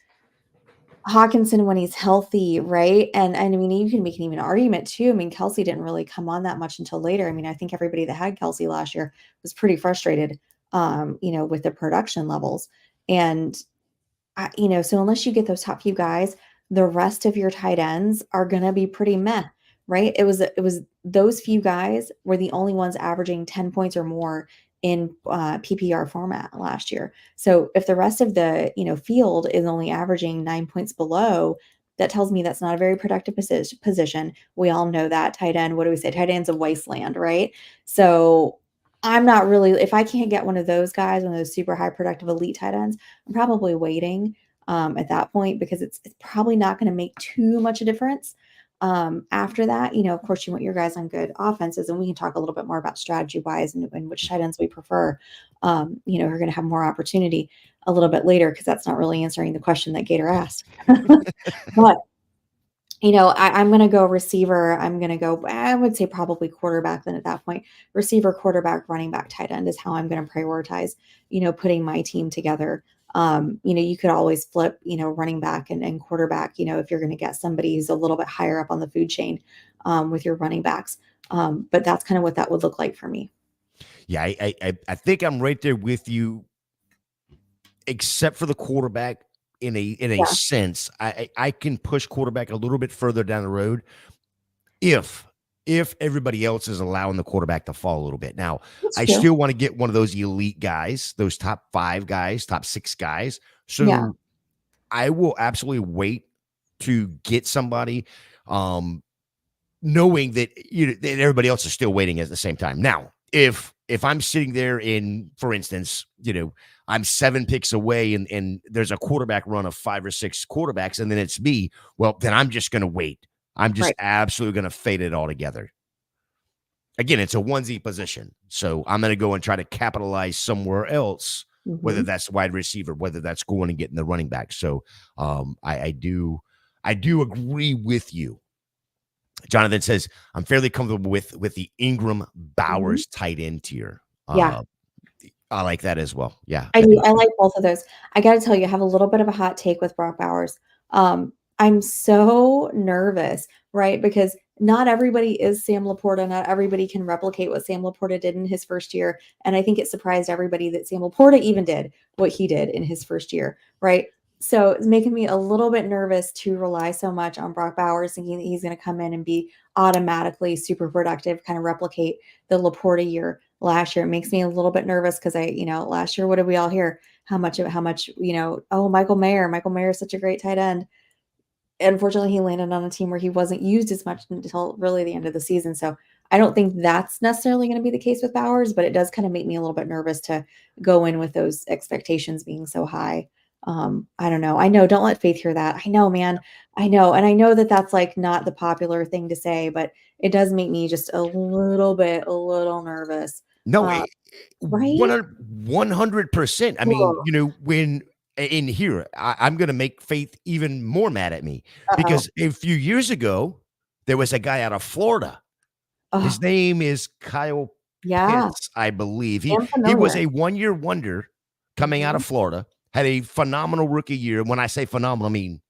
Hawkinson when he's healthy, right? And I mean, you can make an even argument too. I mean, Kelsey didn't really come on that much until later. I mean, I think everybody that had Kelsey last year was pretty frustrated, with the production levels. And so unless you get those top few guys, the rest of your tight ends are gonna be pretty meh, right? It was those few guys were the only ones averaging 10 points or more in PPR format last year. So if the rest of the field is only averaging 9 points below, that tells me that's not a very productive position. We all know that tight end. What do we say? Tight end's a wasteland, right? So I'm not really, if I can't get one of those guys, one of those super high productive elite tight ends, I'm probably waiting at that point because it's probably not going to make too much a difference. After that, of course, you want your guys on good offenses, and we can talk a little bit more about strategy wise and which tight ends we prefer. Are going to have more opportunity a little bit later because that's not really answering the question that Gator asked. But I'm going to go receiver. I'm going to go, I would say probably quarterback then at that point. Receiver, quarterback, running back, tight end is how I'm going to prioritize, putting my team together. You could always flip, running back and quarterback, if you're going to get somebody who's a little bit higher up on the food chain with your running backs. But that's kind of what that would look like for me. Yeah, I think I'm right there with you, except for the quarterback. In a sense, I can push quarterback a little bit further down the road if everybody else is allowing the quarterback to fall a little bit. Now, That's I true. still want to get one of those elite guys, those top 5 guys, top 6 guys. So Yeah. I will absolutely wait to get somebody, knowing that that everybody else is still waiting at the same time. Now, if I'm sitting there in, for instance, I'm 7 picks away and there's a quarterback run of 5 or 6 quarterbacks, and then it's me, well, then I'm just going to wait. I'm just Right. absolutely going to fade it all together. Again, it's a onesie position. So I'm going to go and try to capitalize somewhere else, whether that's wide receiver, whether that's going and getting the running back. So I do agree with you. Jonathan says, I'm fairly comfortable with the Ingram Bowers tight end tier. Yeah. I like that as well. Yeah. I do. I like both of those. I got to tell you, I have a little bit of a hot take with Brock Bowers. I'm so nervous, right? Because not everybody is Sam Laporta. Not everybody can replicate what Sam Laporta did in his first year. And I think it surprised everybody that Sam Laporta even did what he did in his first year, right? So it's making me a little bit nervous to rely so much on Brock Bowers, thinking that he's going to come in and be automatically super productive, kind of replicate the Laporta year last year. It makes me a little bit nervous because last year, what did we all hear? How much, oh, Michael Mayer is such a great tight end. Unfortunately, he landed on a team where he wasn't used as much until really the end of the season. So I don't think that's necessarily going to be the case with Bowers, but it does kind of make me a little bit nervous to go in with those expectations being so high. I don't know. I know. Don't let Faith hear that. I know, man. I know. And I know that that's like not the popular thing to say, but it does make me just a little nervous. No, Right? 100%. I mean, Cool. when in here, I'm going to make Faith even more mad at me Uh-oh. because a few years ago, there was a guy out of Florida. His Oh, name is Kyle yeah. Pitts, I believe. He I'm he was familiar. a 1-year wonder coming out Mhm. of Florida, had a phenomenal rookie year. When I say phenomenal, I mean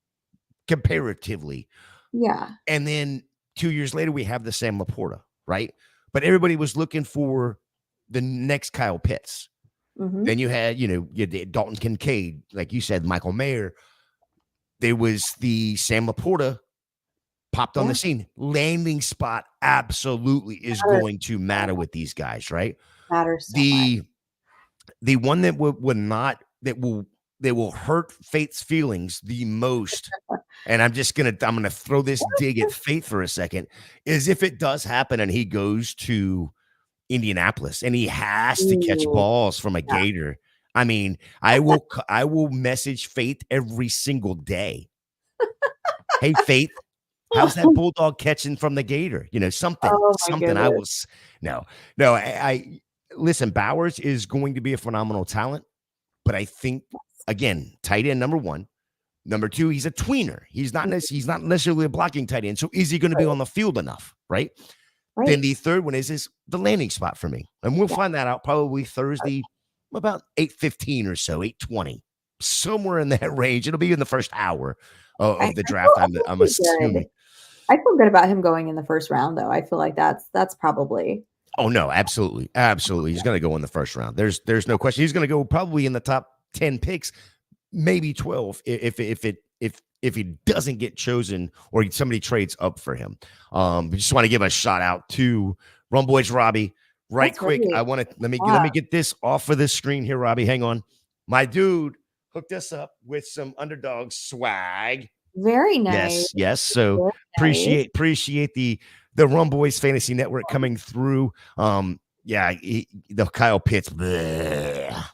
comparatively. Yeah. And then 2 years later, we have the Sam Laporta, right? But everybody was looking for the next Kyle Pitts. Mhm. Then you had, you had Dalton Kincaid, like you said, Michael Mayer. There was the Sam Laporta popped on the Yeah. scene. Landing spot absolutely is Matters going to so matter with these guys, right? matters so much. The one that would not that will hurt Faith's feelings the most, and I'm gonna throw this dig at Faith for a second, is if it does happen and he goes to Indianapolis and he has to catch Ooh, balls from a yeah. Gator. I mean, I will message Faith every single day. Hey, Faith, how's that bulldog catching from the Gator? Oh my Something. I goodness. will. No, no. I listen. Bowers is going to be a phenomenal talent, but I think again, tight end number 1. Number 2, he's a tweener. He's not necessarily a blocking tight end. So is he going to be Right, on the field enough? Right. Then right. the third one is the landing spot for me, and we'll Yeah, find that out probably Thursday about 8:15 or so, 8:20. somewhere in that range. It'll be in the first hour of the I draft. feel I'm pretty good. assuming. I feel good about him going in the first round, though. I feel like that's probably. Oh no, absolutely, absolutely. He's going to go in the first round. There's no question. He's going to go probably in the top 10 picks, maybe 12 if he doesn't get chosen or somebody trades up for him. We just want to give a shout out to Rum Boys Robbie. Right That's quick, great. I want to let me Yeah. get this off of this screen here, Robbie. Hang on. My dude hooked us up with some Underdog swag. Very nice. Yes. So Very nice. appreciate the Rum Boys Fantasy Network coming through. The Kyle Pitts, bleh.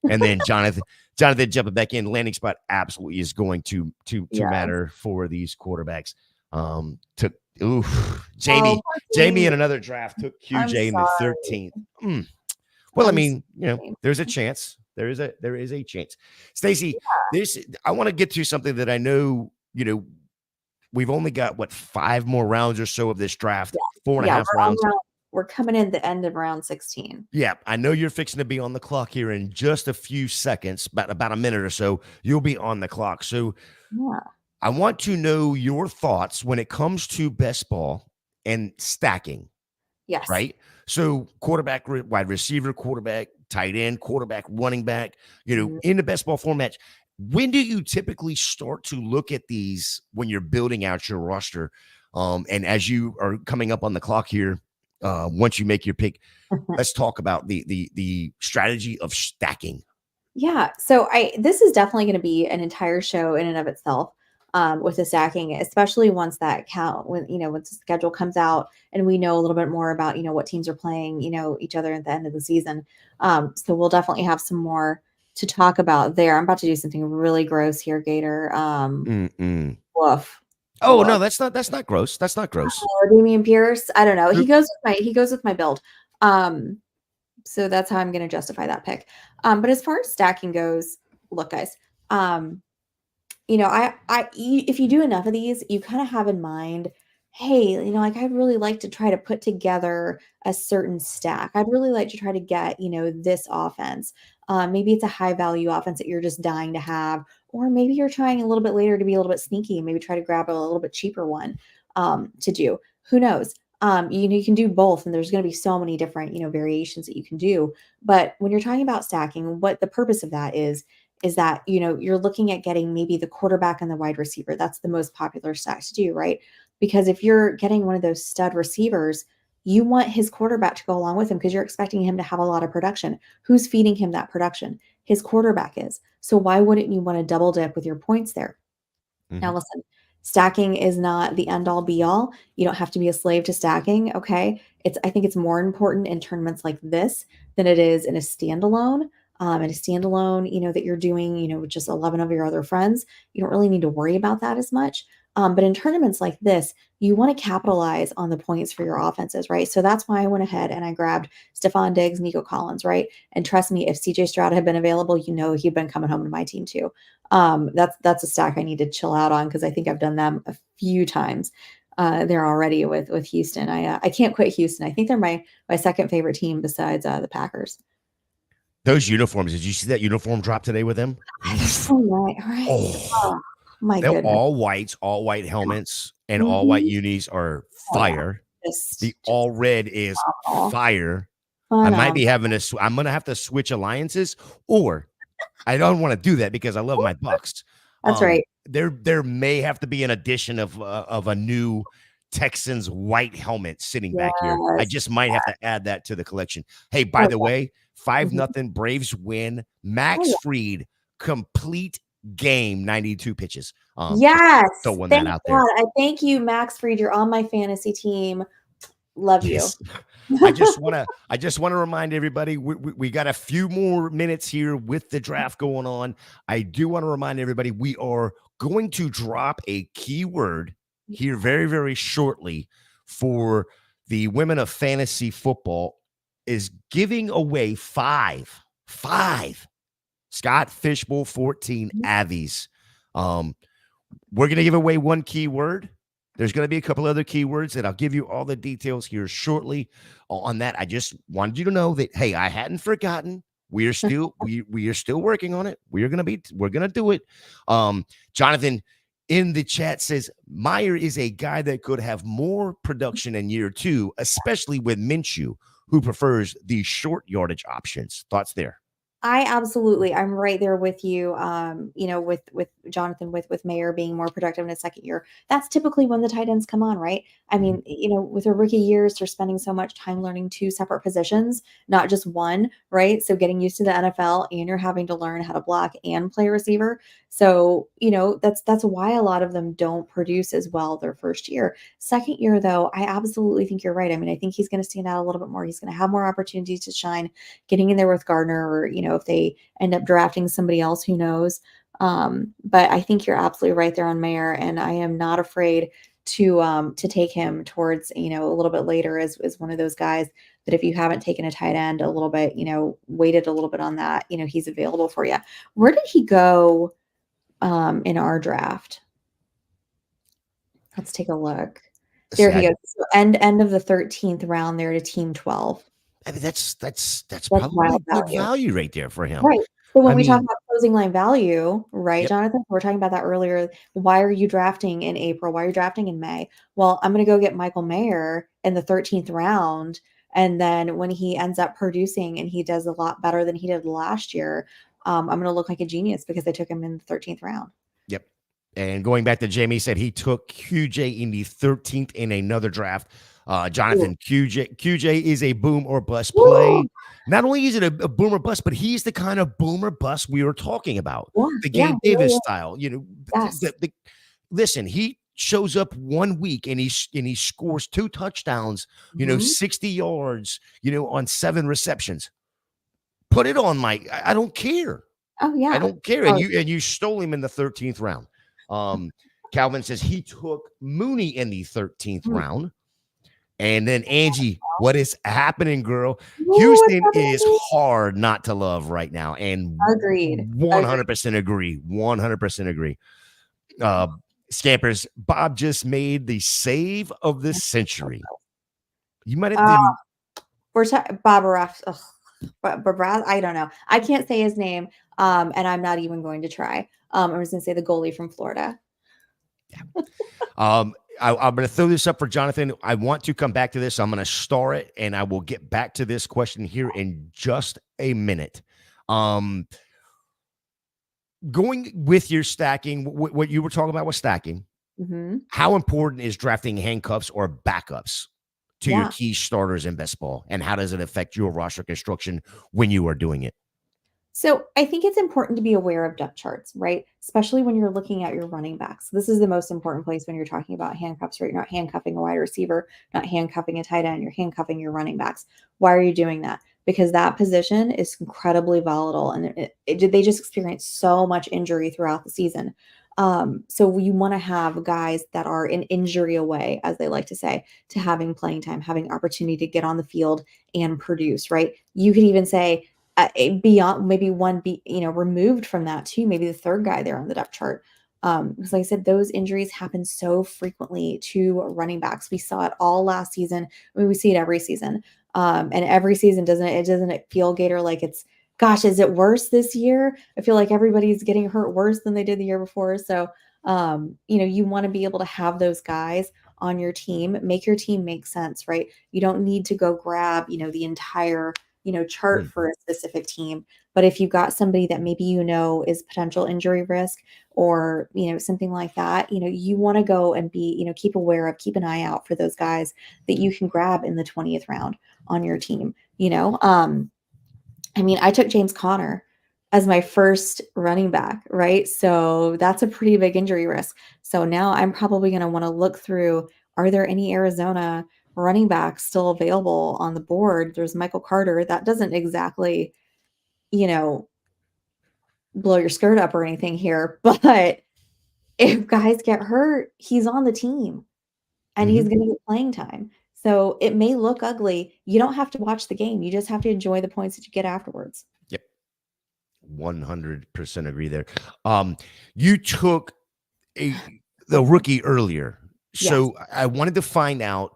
And then Jonathan jumping back in. Landing spot absolutely is going to matter for these quarterbacks. Jamie in another draft took QJ in the 13th. Well, I mean, there's a chance. There is a chance. Stacy, I want to get to something that I know, we've only got 5 more rounds or so of this draft. 4.5 rounds. We're coming in the end of round 16. Yeah, I know you're fixing to be on the clock here in just a few seconds, about a minute or so. You'll be on the clock. So I want to know your thoughts when it comes to best ball and stacking. Yes. Right? So quarterback, wide receiver, quarterback, tight end, quarterback, running back, in the best ball format. When do you typically start to look at these when you're building out your roster? And as you are coming up on the clock here, once you make your pick, let's talk about the strategy of stacking. Yeah. So this is definitely going to be an entire show in and of itself. With the stacking, especially once once the schedule comes out and we know a little bit more about, what teams are playing, each other at the end of the season. So we'll definitely have some more to talk about there. I'm about to do something really gross here, Gator. Woof. Oh, no, that's not gross. That's not gross. Damian Pierce. I don't know. He goes with my build. So that's how I'm going to justify that pick. But as far as stacking goes, look, guys, if you do enough of these, you kind of have in mind, hey, I'd really like to try to put together a certain stack. I'd really like to try to get, this offense. Maybe it's a high value offense that you're just dying to have, or maybe you're trying a little bit later to be a little bit sneaky and maybe try to grab a little bit cheaper one to do. Who knows? You can do both, and there's going to be so many different, variations that you can do. But when you're talking about stacking, what the purpose of that is that, you're looking at getting maybe the quarterback and the wide receiver. That's the most popular stack to do, right? Because if you're getting one of those stud receivers, you want his quarterback to go along with him because you're expecting him to have a lot of production. Who's feeding him that production? His quarterback is. So why wouldn't you want to double dip with your points there? Mm-hmm. Now, listen, stacking is not the end all be all. You don't have to be a slave to stacking. Okay. I think it's more important in tournaments like this than it is in a standalone. That you're doing, with just 11 of your other friends, you don't really need to worry about that as much. But in tournaments like this, you want to capitalize on the points for your offenses, right? So that's why I went ahead and I grabbed Stephon Diggs, Nico Collins, right? And trust me, if CJ Stroud had been available, he'd been coming home to my team too. That's a stack I need to chill out on because I think I've done them a few times there already with Houston. I can't quit Houston. I think they're my second favorite team besides the Packers. Those uniforms, did you see that uniform drop today with them? So right. Oh my They're goodness. all white helmets, and all white unis are fire. The all red is fire. I might be I'm going to have to switch alliances, or I don't want to do that because I love my Bucks. That's right. There may have to be an addition of a new Texans white helmet sitting back here. I just might have to add that to the collection. Hey, by the way, 5-0 Braves win. Max Fried, complete game, 92 pitches. Yes. Throwing that out there. I thank you, Max Fried. You're on my fantasy team. Love you. I just want to remind everybody we got a few more minutes here with the draft going on. I do want to remind everybody we are going to drop a keyword here very, very shortly for the Women of Fantasy Football is giving away five Scott Fishbowl 14 Avies. We're going to give away one keyword. There's going to be a couple other keywords that I'll give you all the details here shortly on that. I just wanted you to know that, hey, I hadn't forgotten. We are still we are still working on it. We're gonna do it. Jonathan in the chat says Meyer is a guy that could have more production in year 2, especially with Minshew, who prefers the short yardage options. Thoughts there? I'm right there with you. With Jonathan, with Mayer being more productive in his second year, that's typically when the tight ends come on, right? I mean, with their rookie years, they're spending so much time learning 2 separate positions, not just one, right? So getting used to the NFL, and you're having to learn how to block and play receiver. So, that's why a lot of them don't produce as well their first year. Second year, though, I absolutely think you're right. I mean, I think he's going to stand out a little bit more. He's going to have more opportunities to shine, getting in there with Gardner, or if they end up drafting somebody else, who knows. But I think you're absolutely right there on Mayer, and I am not afraid to take him towards a little bit later as one of those guys that, if you haven't taken a tight end a little bit, waited a little bit on that, he's available for you. Where did he go in our draft? Let's take a look. There he goes. So end of the 13th round there to team 12. I mean, that's probably good value right there for him. Right. But when we talk about closing line value, right, Yep. Jonathan, we were talking about that earlier. Why are you drafting in April? Why are you drafting in May? Well, I'm going to go get Michael Mayer in the 13th round. And then when he ends up producing and he does a lot better than he did last year, I'm going to look like a genius because I took him in the 13th round. Yep. And going back to Jamie said he took QJ in the 13th in another draft. Jonathan, QJ is a boom or bust play. Ooh. Not only is it a boom or bust, but he's the kind of boom or bust we were talking about. Yeah, the Gabe Davis style. Yes. Listen, he shows up 1 week and he scores 2 touchdowns, 60 yards, on 7 receptions. Put it on Mike. I don't care. Oh, yeah. I don't care. And you stole him in the 13th round. Calvin says he took Mooney in the 13th round. And then Angie, what is happening, girl? Houston is hard not to love right now. And agreed. 100% agree. 100% agree. Scampers, Bob just made the save of the century. You might have been. We're talking Bob Raff. I don't know. I can't say his name. And I'm not even going to try. I'm just going to say the goalie from Florida. Yeah. I'm going to throw this up for Jonathan. I want to come back to this. I'm going to star it, and I will get back to this question here in just a minute. Going with your stacking, what you were talking about was stacking. Mm-hmm. How important is drafting handcuffs or backups to your key starters in best ball, and how does it affect your roster construction when you are doing it? So I think it's important to be aware of depth charts, right? Especially when you're looking at your running backs. This is the most important place when you're talking about handcuffs, right? You're not handcuffing a wide receiver, not handcuffing a tight end, you're handcuffing your running backs. Why are you doing that? Because that position is incredibly volatile, and they just experience so much injury throughout the season. So you want to have guys that are an injury away, as they like to say, to having playing time, having opportunity to get on the field and produce, right? You could even say, beyond maybe one removed from that too, maybe the third guy there on the depth chart. Because like I said, those injuries happen so frequently to running backs. We saw it all last season. I mean, we see it every season. And every season doesn't it feel, Gator, like it's, gosh, is it worse this year? I feel like everybody's getting hurt worse than they did the year before. So, you want to be able to have those guys on your team, make your team make sense, right? You don't need to go grab, the entire chart for a specific team. But if you've got somebody that maybe is potential injury risk, or something like that, you want to go and be keep an eye out for those guys that you can grab in the 20th round on your team. I mean, I took James Conner as my first running back, right? So that's a pretty big injury risk. So now I'm probably going to want to look through, are there any Arizona running backs still available on the board? There's Michael Carter. That doesn't exactly, blow your skirt up or anything here. But if guys get hurt, he's on the team and he's going to get playing time. So it may look ugly. You don't have to watch the game. You just have to enjoy the points that you get afterwards. Yep. 100% agree there. You took the rookie earlier. So yes. I wanted to find out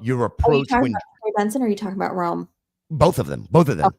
your approach. Are you talking about Trey Benson, or are you talking about Rome? Both of them. Okay.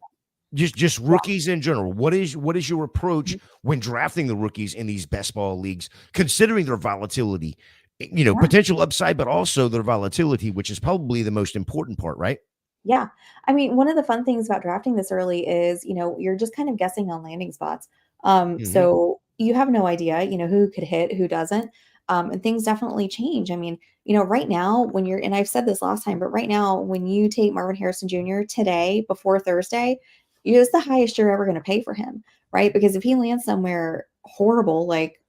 Just Yeah. rookies in general. What is your approach Mhm. when drafting the rookies in these best ball leagues, considering their volatility, Yeah. potential upside, but also their volatility, which is probably the most important part, right? Yeah. I mean, one of the fun things about drafting this early is, you're just kind of guessing on landing spots. Hmm. So you have no idea, who could hit, who doesn't. And things definitely change. I mean, right now when you're, and I've said this last time, but right now when you take Marvin Harrison Jr. today before Thursday, it's the highest you're ever going to pay for him, right? Because if he lands somewhere horrible, like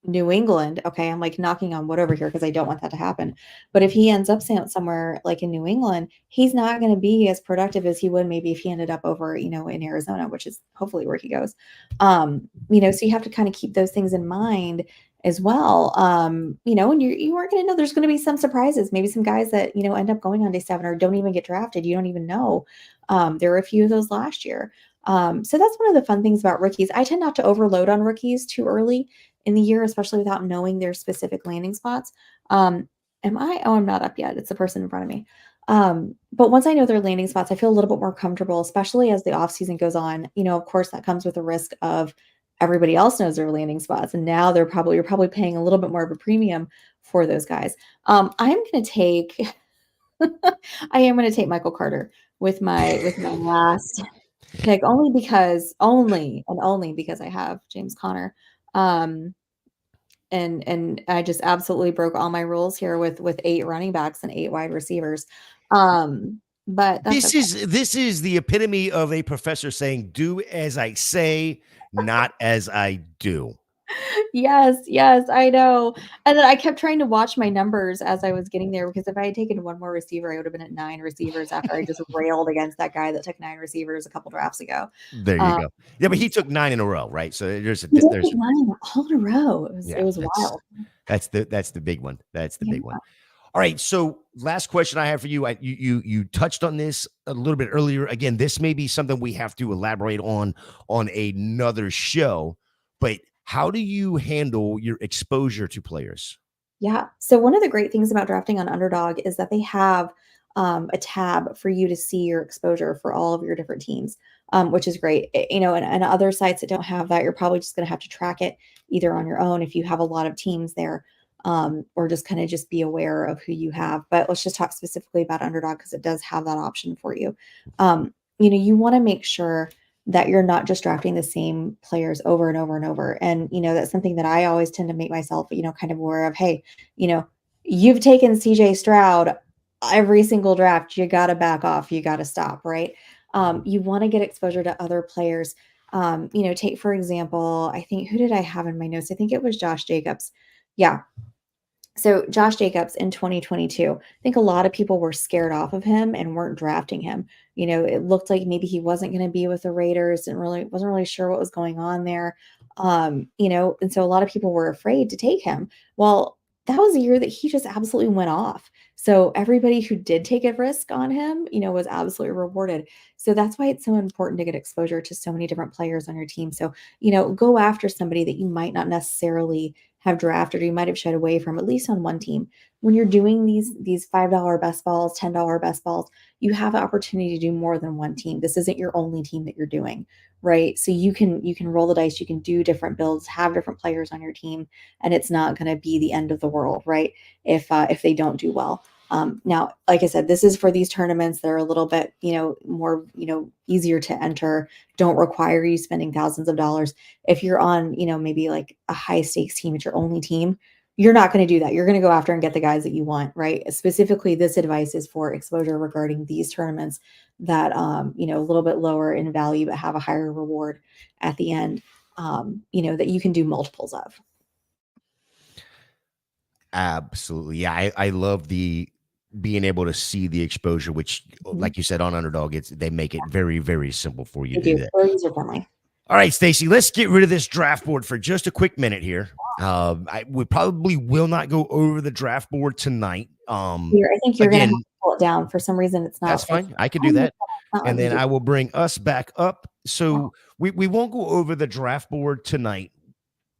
New England, okay, I'm like knocking on wood over here because I don't want that to happen. But if he ends up somewhere like in New England, he's not going to be as productive as he would maybe if he ended up over, in Arizona, which is hopefully where he goes. So you have to kind of keep those things in mind as well. And you aren't going to know there's going to be some surprises, maybe some guys that, end up going on day 7 or don't even get drafted. You don't even know. There were a few of those last year. So that's one of the fun things about rookies. I tend not to overload on rookies too early in the year, especially without knowing their specific landing spots. Am I? Oh, I'm not up yet. It's the person in front of me. But once I know their landing spots, I feel a little bit more comfortable, especially as the off season goes on. Of course, that comes with the risk of everybody else knows their landing spots, and now you're probably paying a little bit more of a premium for those guys. I'm going to take, I am going to take Michael Carter with my last pick, only because I have James Conner. Um, and I just absolutely broke all my rules here with 8 running backs and 8 wide receivers. But that's This okay. is this is the epitome of a professor saying, "Do as I say, not as I do." Yes, yes, I know. And then I kept trying to watch my numbers as I was getting there because if I had taken one more receiver, I would have been at 9 receivers after I just railed against that guy that took 9 receivers a couple drafts ago. There you Um, go. Yeah, but he so took 9 in a row, right? So there's a he did there's take 9 all in a row. It yeah, was wild. that's the big one. That's the Yeah. big one. All right. So last question I have for you. You touched on this a little bit earlier. Again, this may be something we have to elaborate on another show. But how do you handle your exposure to players? Yeah. So one of the great things about drafting on Underdog is that they have a tab for you to see your exposure for all of your different teams, which is great. And other sites that don't have that, you're probably just going to have to track it either on your own if you have a lot of teams there, or just kind of just be aware of who you have. But let's just talk specifically about Underdog because it does have that option for you. You want to make sure that you're not just drafting the same players over and over and over. And, that's something that I always tend to make myself, kind of aware of, hey, you know, you've taken CJ Stroud every single draft. You got to back off. You got to stop, right? You want to get exposure to other players. Take, for example, I think, who did I have in my notes? I think it was Josh Jacobs. Yeah. So Josh Jacobs in 2022, I think a lot of people were scared off of him and weren't drafting him. It looked like maybe he wasn't going to be with the Raiders and wasn't really sure what was going on there. And so a lot of people were afraid to take him. Well, that was a year that he just absolutely went off. So everybody who did take a risk on him, was absolutely rewarded. So that's why it's so important to get exposure to so many different players on your team. So, go after somebody that you might not necessarily have drafted or you might have shied away from, at least on one team. When you're doing these $5 best balls, $10 best balls, you have an opportunity to do more than one team. This isn't your only team that you're doing, right? So you can roll the dice, you can do different builds, have different players on your team, and it's not going to be the end of the world, right? If they don't do well. Now, like I said, this is for these tournaments that are a little bit, more, easier to enter, don't require you spending thousands of dollars. If you're on, maybe like a high stakes team, it's your only team, you're not going to do that. You're going to go after and get the guys that you want, right? Specifically, this advice is for exposure regarding these tournaments that, a little bit lower in value, but have a higher reward at the end, that you can do multiples of. Absolutely. Yeah, I love the being able to see the exposure, which, Mhm. like you said, on Underdog, they make it very, very simple for you They to do do. that. Very user friendly. All right, Stacy, let's get rid of this draft board for just a quick minute here. We probably will not go over the draft board tonight. I think you're going to have Again, to pull it down. For some reason, it's that's not. It's fine. I could do that. not And letting me then do I will bring us back up. that. So we won't go over the draft board tonight.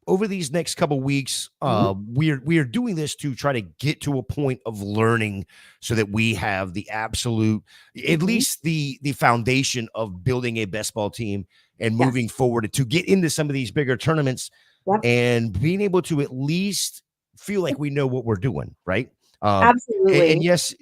over these next couple weeks, we are doing this to try to get to a point of learning so that we have the absolute, at least the foundation of building a best ball team and moving forward to get into some of these bigger tournaments and being able to at least feel like we know what we're doing, right? Absolutely. And yes,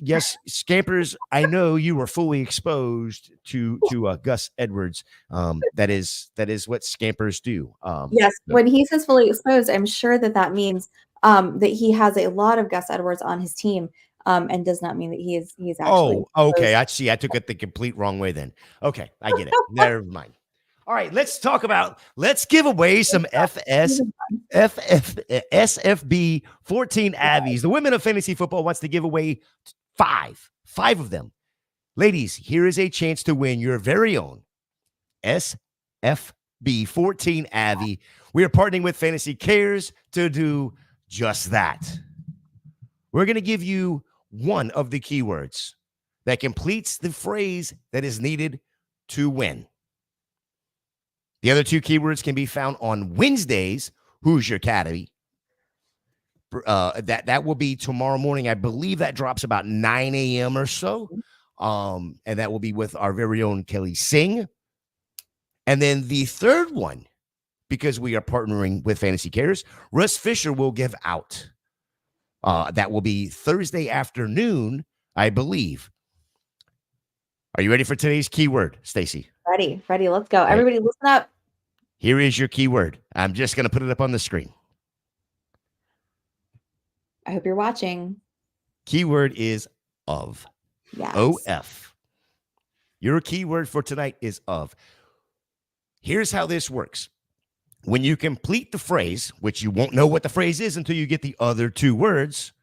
Scampers, I know you were fully exposed to Gus Edwards. That is what Scampers do. Yes, when he says fully exposed, I'm sure that means that he has a lot of Gus Edwards on his team, and does not mean that he's actually. Oh, okay. I see. I took it the complete wrong way then. Okay, I get it. Never mind. All right, let's give away some SFB 14 Avies. The Women of Fantasy Football wants to give away five of them. Ladies, here is a chance to win your very own SFB 14 Avie. We are partnering with Fantasy Cares to do just that. We're going to give you one of the keywords that completes the phrase that is needed to win. The other two keywords can be found on Wednesday's Hoosier Academy. That will be tomorrow morning. I believe that drops about 9 a.m. or so. And that will be with our very own Kelly Singh. And then the third one, because we are partnering with Fantasy Cares, Russ Fisher will give out. That will be Thursday afternoon, I believe. Are you ready for today's keyword, Stacy? Ready. Let's go. Everybody listen up. Here is your keyword. I'm just going to put it up on the screen. I hope you're watching. Keyword is of. Yes. OF. Your keyword for tonight is of. Here's how this works. When you complete the phrase, which you won't know what the phrase is until you get the other two words,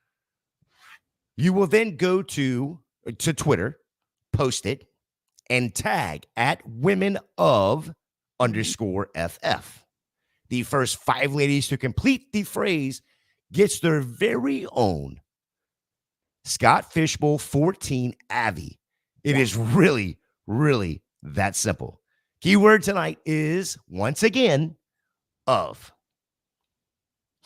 you will then go to Twitter, post it, and tag @women_of_FF. The first 5 ladies to complete the phrase gets their very own Scott Fishbowl 14 Avie. It is really, really that simple. Keyword tonight is, once again, of.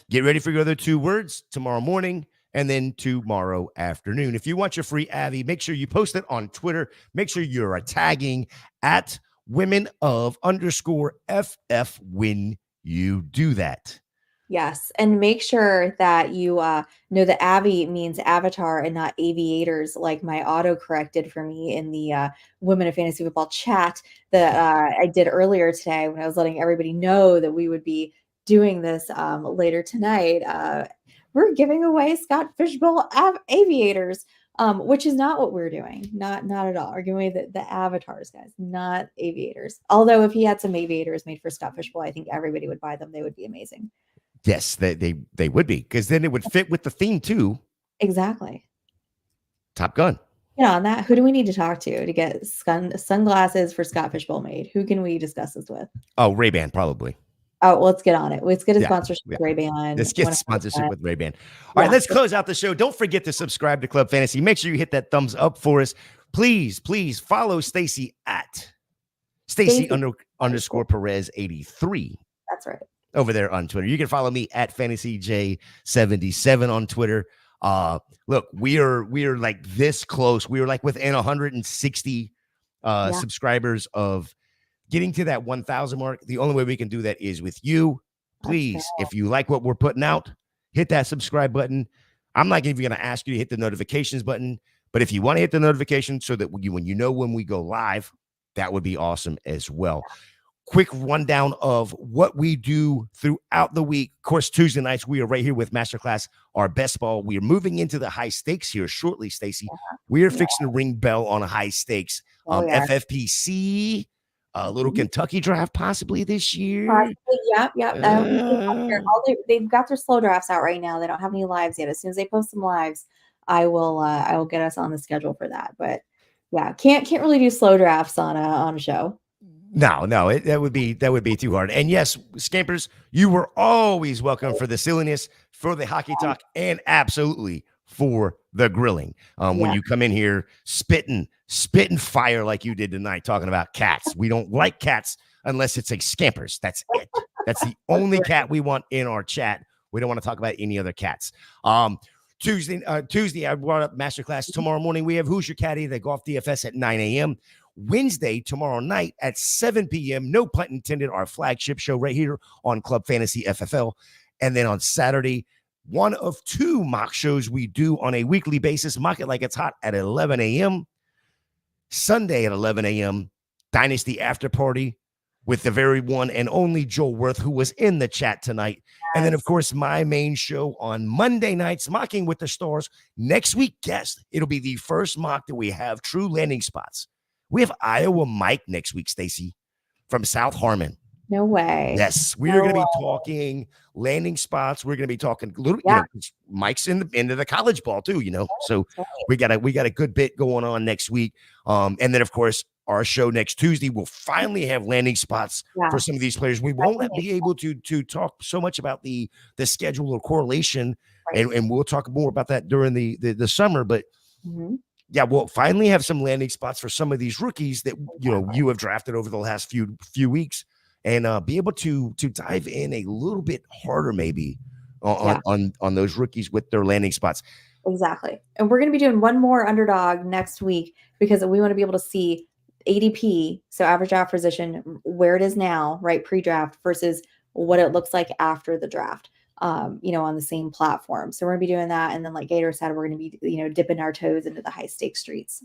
Get ready for your other two words tomorrow morning and then tomorrow afternoon. If you want your free Avie, make sure you post it on Twitter. Make sure you're tagging @women_of_FF when you do that. Yes, and make sure that you know that Avie means avatar and not aviators, like my auto corrected for me in the Women of Fantasy Football chat that I did earlier today when I was letting everybody know that we would be doing this later tonight. We're giving away Scott Fishbowl aviators, which is not what we're doing. Not at all. We're giving away the avatars, guys, not aviators. Although if he had some aviators made for Scott Fishbowl, I think everybody would buy them. They would be amazing. Yes, they would be, because then it would fit with the theme too. Exactly. Top Gun. Yeah, on that, who do we need to talk to get sunglasses for Scott Fishbowl made? Who can we discuss this with? Oh, Ray-Ban, probably. Oh, well, let's get on it. Let's get a sponsorship with Ray-Ban. Let's get sponsorship with Ray-Ban. All right, let's close out the show. Don't forget to subscribe to Club Fantasy. Make sure you hit that thumbs up for us. Please follow Stacy at Stacy_Perez 83. That's right. Over there on Twitter. You can follow me at FantasyJ77 on Twitter. Look, we are like this close. We are like within 160 subscribers of getting to that 1,000 mark. The only way we can do that is with you. Please, if you like what we're putting out, hit that subscribe button. I'm not even going to ask you to hit the notifications button, but if you want to hit the notification so that when you know when we go live, that would be awesome as well. Quick rundown of what we do throughout the week. Of course, Tuesday nights, we are right here with Masterclass, our best ball. We are moving into the high stakes here shortly, Stacy. We are fixing to ring bell on a high stakes. FFPC, a little Kentucky draft possibly this year. Yep. They've got their slow drafts out right now. They don't have any lives yet. As soon as they post some lives, I will get us on the schedule for that. But yeah, can't really do slow drafts on a show. No, that would be too hard. And yes, Scampers, you were always welcome for the silliness, for the hockey talk, and absolutely for the grilling. When you come in here spitting fire like you did tonight, talking about cats. We don't like cats unless it's a Scampers. That's it. That's the only cat we want in our chat. We don't want to talk about any other cats. Tuesday, I brought up Masterclass tomorrow morning. We have Who's Your Caddy, the Golf DFS at 9 a.m. Wednesday, tomorrow night at 7 p.m. No pun intended, our flagship show right here on Club Fantasy FFL. And then on Saturday, one of two mock shows we do on a weekly basis. Mock It Like It's Hot at 11 a.m. Sunday at 11 a.m. Dynasty After Party with the very one and only Joel Worth, who was in the chat tonight. And then, of course, my main show on Monday nights, Mocking with the Stars. Next week, guest, it'll be the first mock that we have true landing spots. We have Iowa Mike next week, Stacy, from South Harmon. No way. Yes, we are going to be talking landing spots. We're going to be talking a little, Mike's into the college ball too, So we got a good bit going on next week. And then, of course, our show next Tuesday will finally have landing spots for some of these players. We won't be able to talk so much about the schedule or correlation, and we'll talk more about that during the summer. But we'll finally have some landing spots for some of these rookies that you have drafted over the last few weeks, and be able to dive in a little bit harder maybe on those rookies with their landing spots. Exactly. And we're going to be doing one more underdog next week because we want to be able to see ADP, so average draft position, where it is now, right, pre-draft versus what it looks like after the draft, on the same platform. So we're gonna be doing that, and then like Gator said, we're gonna be dipping our toes into the high stakes streets.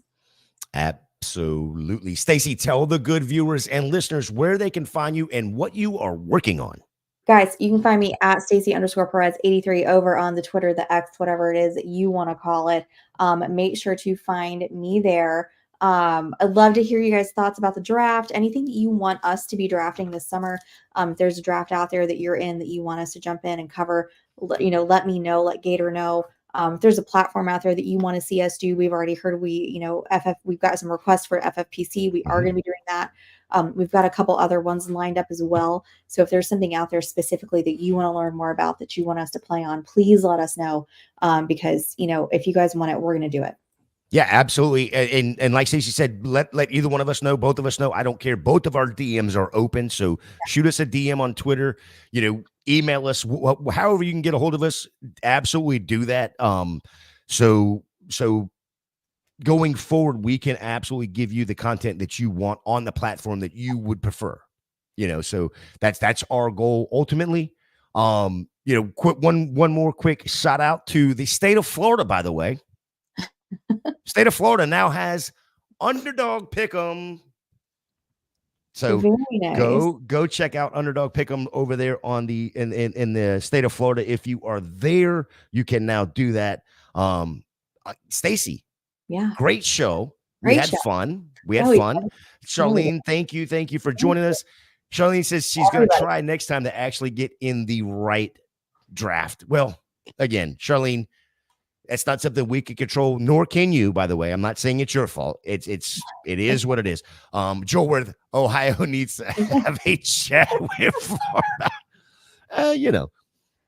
Absolutely. Stacy, tell the good viewers and listeners where they can find you and what you are working on. Guys, you can find me at Stacy_Perez 83 over on the Twitter, the X, whatever it is that you want to call it. Make sure to find me there. I'd love to hear you guys' thoughts about the draft, anything that you want us to be drafting this summer. If there's a draft out there that you're in that you want us to jump in and cover, let me know, let Gator know. If there's a platform out there that you want to see us do, we've already heard we've got some requests for FFPC. We are going to be doing that. We've got a couple other ones lined up as well. So if there's something out there specifically that you want to learn more about, that you want us to play on, please let us know. Because, if you guys want it, we're going to do it. Yeah, absolutely. And like Stacey said, let either one of us know, both of us know. I don't care. Both of our DMs are open. So shoot us a DM on Twitter, email us, however you can get a hold of us. Absolutely do that. So going forward, we can absolutely give you the content that you want on the platform that you would prefer. So that's our goal ultimately. Quick one more quick shout out to the state of Florida, by the way. State of Florida now has Underdog Pick'em. So nice. go check out Underdog Pick'em over there on in the state of Florida. If you are there, you can now do that. Stacy, great show. We had fun. Charlene, thank you for joining us. Charlene says she's going to try next time to actually get in the right draft. Well, again, Charlene, it's not something we can control, nor can you, by the way. I'm not saying it's your fault. It is what it is. Joel Worth, Ohio needs to have a chat with Florida.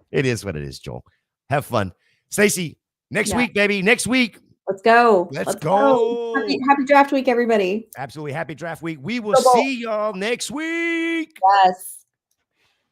It is what it is, Joel. Have fun. Stacy, next week, baby. Next week. Let's go. Let's go. Happy draft week, everybody. Absolutely. Happy draft week. We will see y'all next week. Yes.